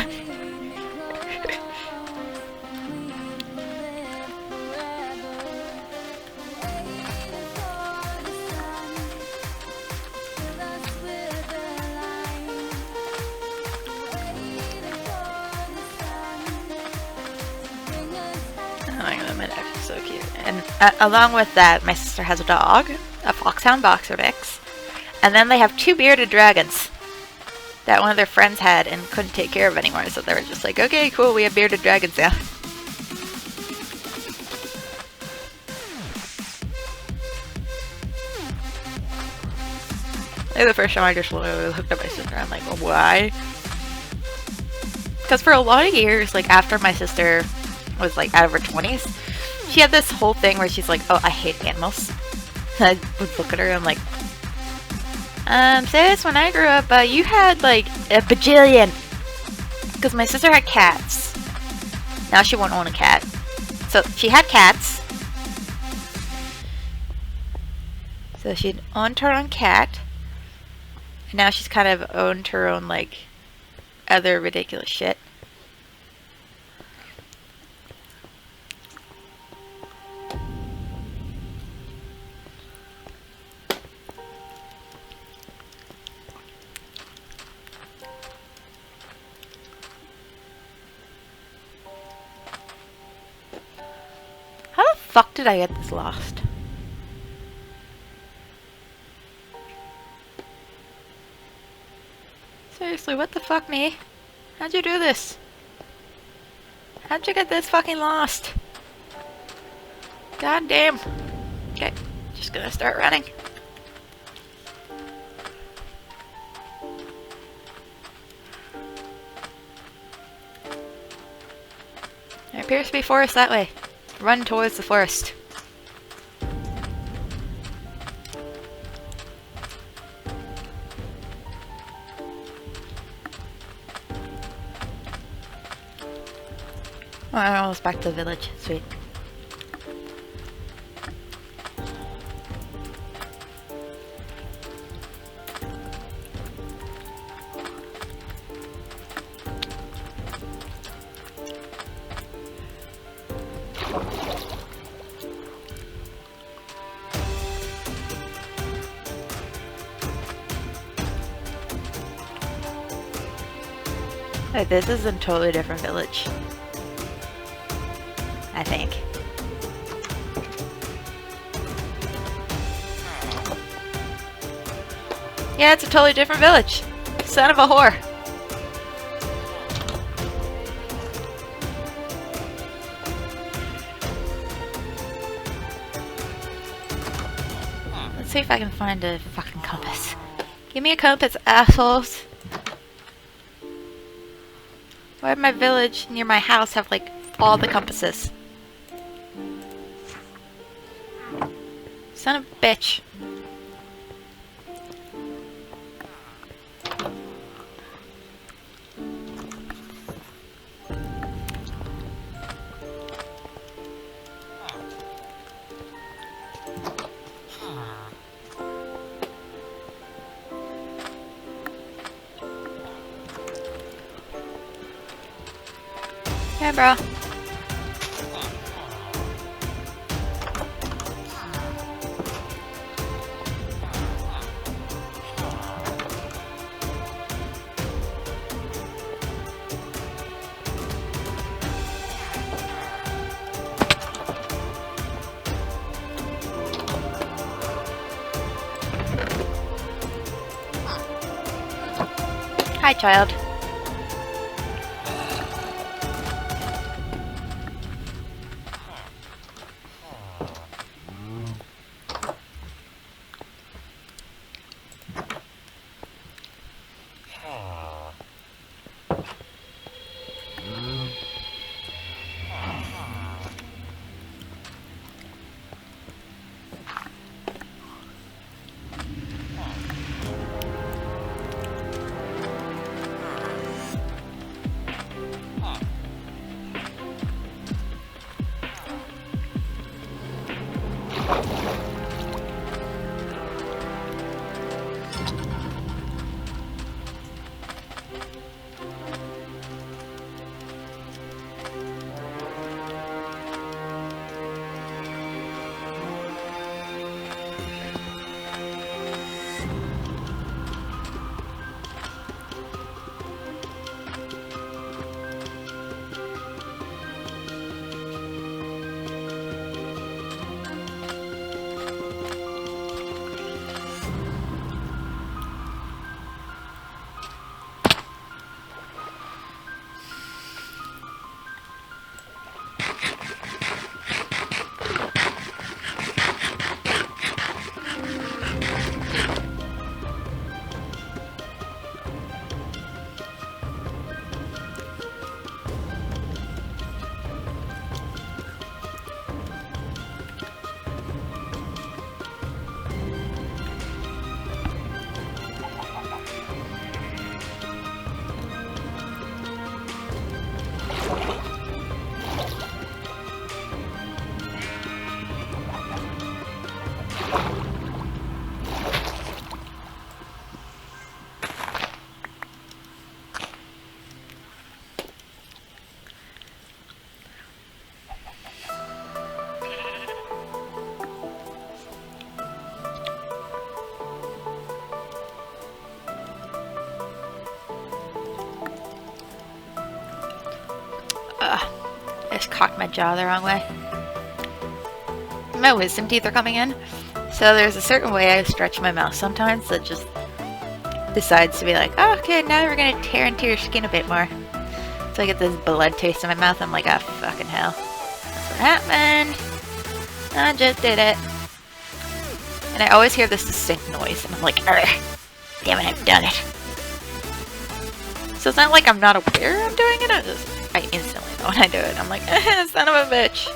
So cute. And along with that, my sister has a dog, a foxhound boxer mix, and then they have 2 bearded dragons that one of their friends had and couldn't take care of anymore, so they were just like, "Okay, cool, we have bearded dragons now." Like, the first time I just literally looked at my sister, I'm like, "Why?" Because for a lot of years, like, after my sister was like out of her 20s, she had this whole thing where she's like, "Oh, I hate animals." And I would look at her and I'm like, sis, when I grew up, you had like a bajillion." Because my sister had cats. Now she won't own a cat. So she had cats. So she'd owned her own cat. And now she's kind of owned her own, like, other ridiculous shit. How the fuck did I get this lost? Seriously, what the fuck, me? How'd you do this? How'd you get this fucking lost? God damn. Okay, just gonna start running. There appears to be forest that way. Run towards the forest. Oh, I'm almost back to the village. Sweet. Like, this is a totally different village. I think. Yeah, it's a totally different village. Son of a whore. Let's see if I can find a fucking compass. Give me a compass, assholes. Why did my village near my house have, like, all the compasses? Son of a bitch. Hey, bro. Hi, child. cocked my jaw the wrong way. My wisdom teeth are coming in. So there's a certain way I stretch my mouth sometimes that just decides to be like, oh, okay, now we're gonna tear into your skin a bit more. So I get this blood taste in my mouth. I'm like, ah, fucking hell. That's what happened. I just did it. And I always hear this distinct noise, and I'm like, damn it, I've done it. So it's not like I'm not aware I'm doing it, I instantly know when I do it. I'm like, son of a bitch.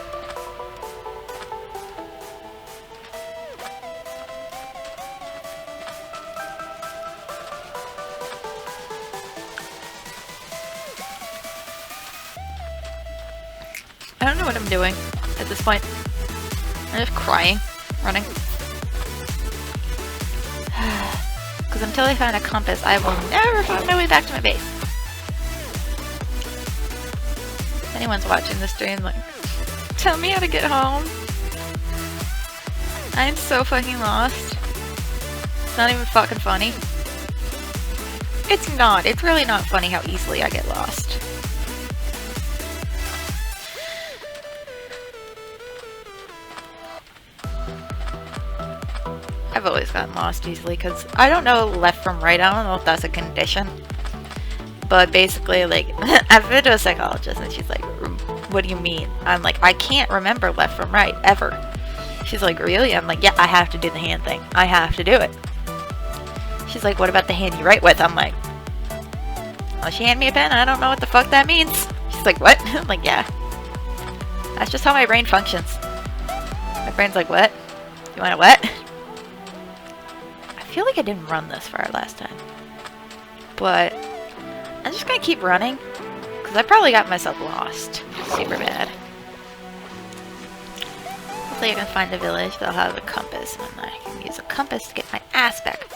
I don't know what I'm doing at this point. I'm just crying, running. Because until I find a compass, I will never find my way back to my base. If anyone's watching this stream, like, tell me how to get home. I'm so fucking lost. It's not even fucking funny. It's not. It's really not funny how easily I get lost. I've always gotten lost easily because I don't know left from right. I don't know if that's a condition. But basically, like, I've been to a psychologist and she's like, what do you mean? I'm like, I can't remember left from right, ever. She's like, really? I'm like, yeah, I have to do the hand thing. I have to do it. She's like, what about the hand you write with? I'm like, well, she handed me a pen. I don't know what the fuck that means. She's like, what? I'm like, yeah. That's just how my brain functions. My brain's like, what? You want a what? I feel like I didn't run this far last time. But I'm just gonna keep running. Because I probably got myself lost. Super bad. Hopefully I can find a village that'll have a compass. And I can use a compass to get my ass back.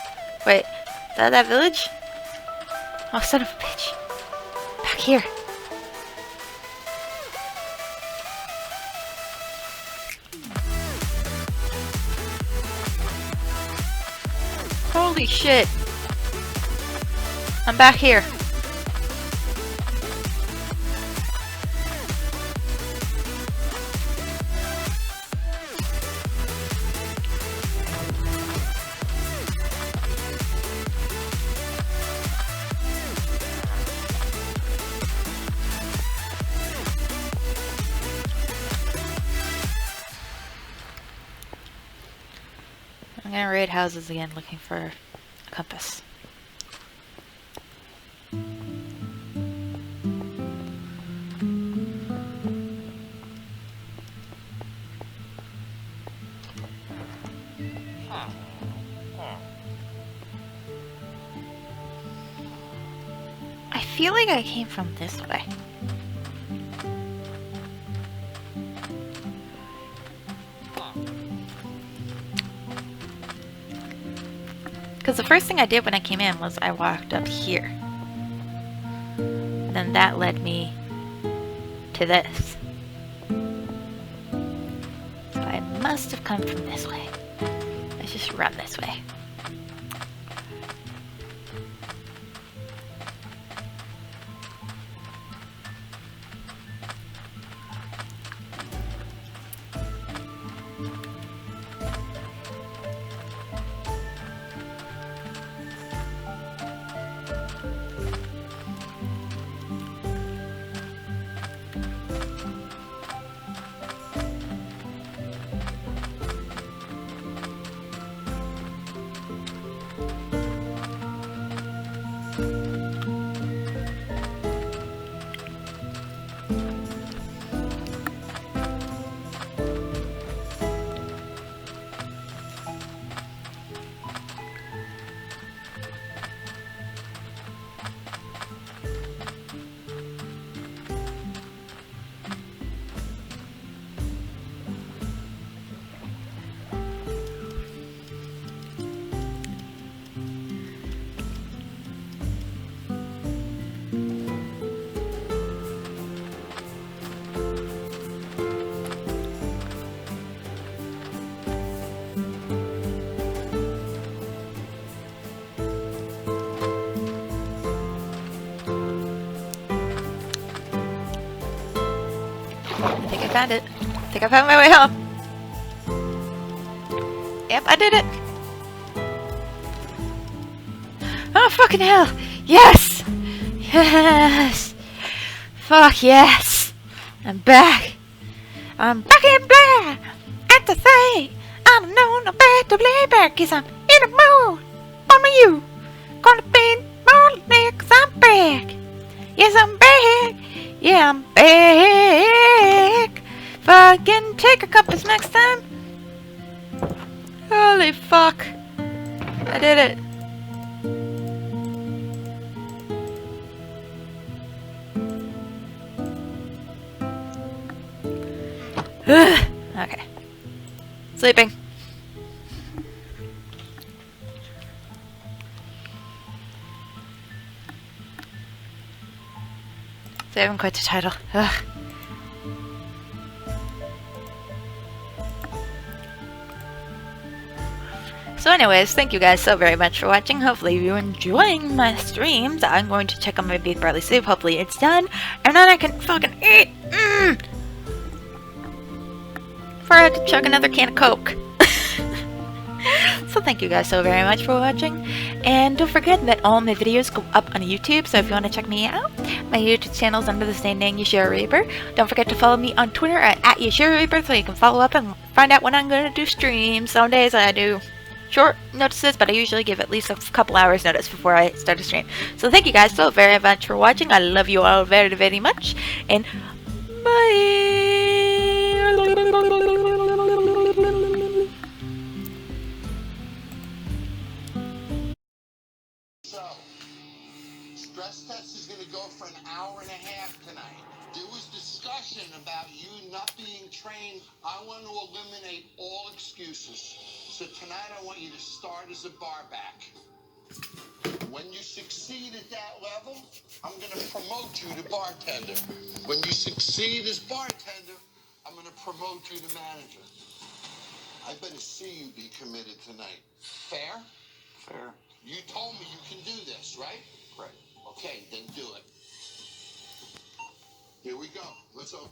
Wait, is that village? Oh, son of a bitch. Back here. Holy shit. I'm back here. I'm gonna raid houses again looking for a compass. I feel like I came from this way. Because the first thing I did when I came in was I walked up here. And then that led me to this. So I must have come from this way. Let's just run this way. I think I found it. I think I found my way home. Yep, I did it. Oh, fucking hell. Yes! Yes! Fuck yes! I'm back. I'm back in black. At the say, I don't know no better play back, cause I'm in the mood. For me, you. Gonna be more there, cause I'm back. Yes, I'm back. Yeah, I'm back. Fucking take a compass next time. Holy fuck. I did it. Okay. Sleeping. So I haven't quite the title. Ugh. So anyways, thank you guys so very much for watching. Hopefully you're enjoying my streams. I'm going to check on my beef barley soup. Hopefully it's done. And then I can fucking eat. Before I have to chug another can of Coke. So thank you guys so very much for watching. And don't forget that all my videos go up on YouTube. So if you want to check me out, my YouTube channel is under the same name, Yashiroreaper. Don't forget to follow me on Twitter at Yashiroreaper so you can follow up and find out when I'm going to do streams. Some days I do short notices, but I usually give at least a couple hours notice before I start a stream. So thank you guys so very much for watching. I love you all very, very much. And bye! So, stress test is going to go for an hour and a half tonight. There was discussion about you not being trained. I want to eliminate all excuses. So tonight I want you to start as a bar back. When you succeed at that level, I'm going to promote you to bartender. When you succeed as bartender, I'm going to promote you to manager. I better see you be committed tonight. Fair? Fair. You told me you can do this, right? Right. Okay, then do it. Here we go. Let's open.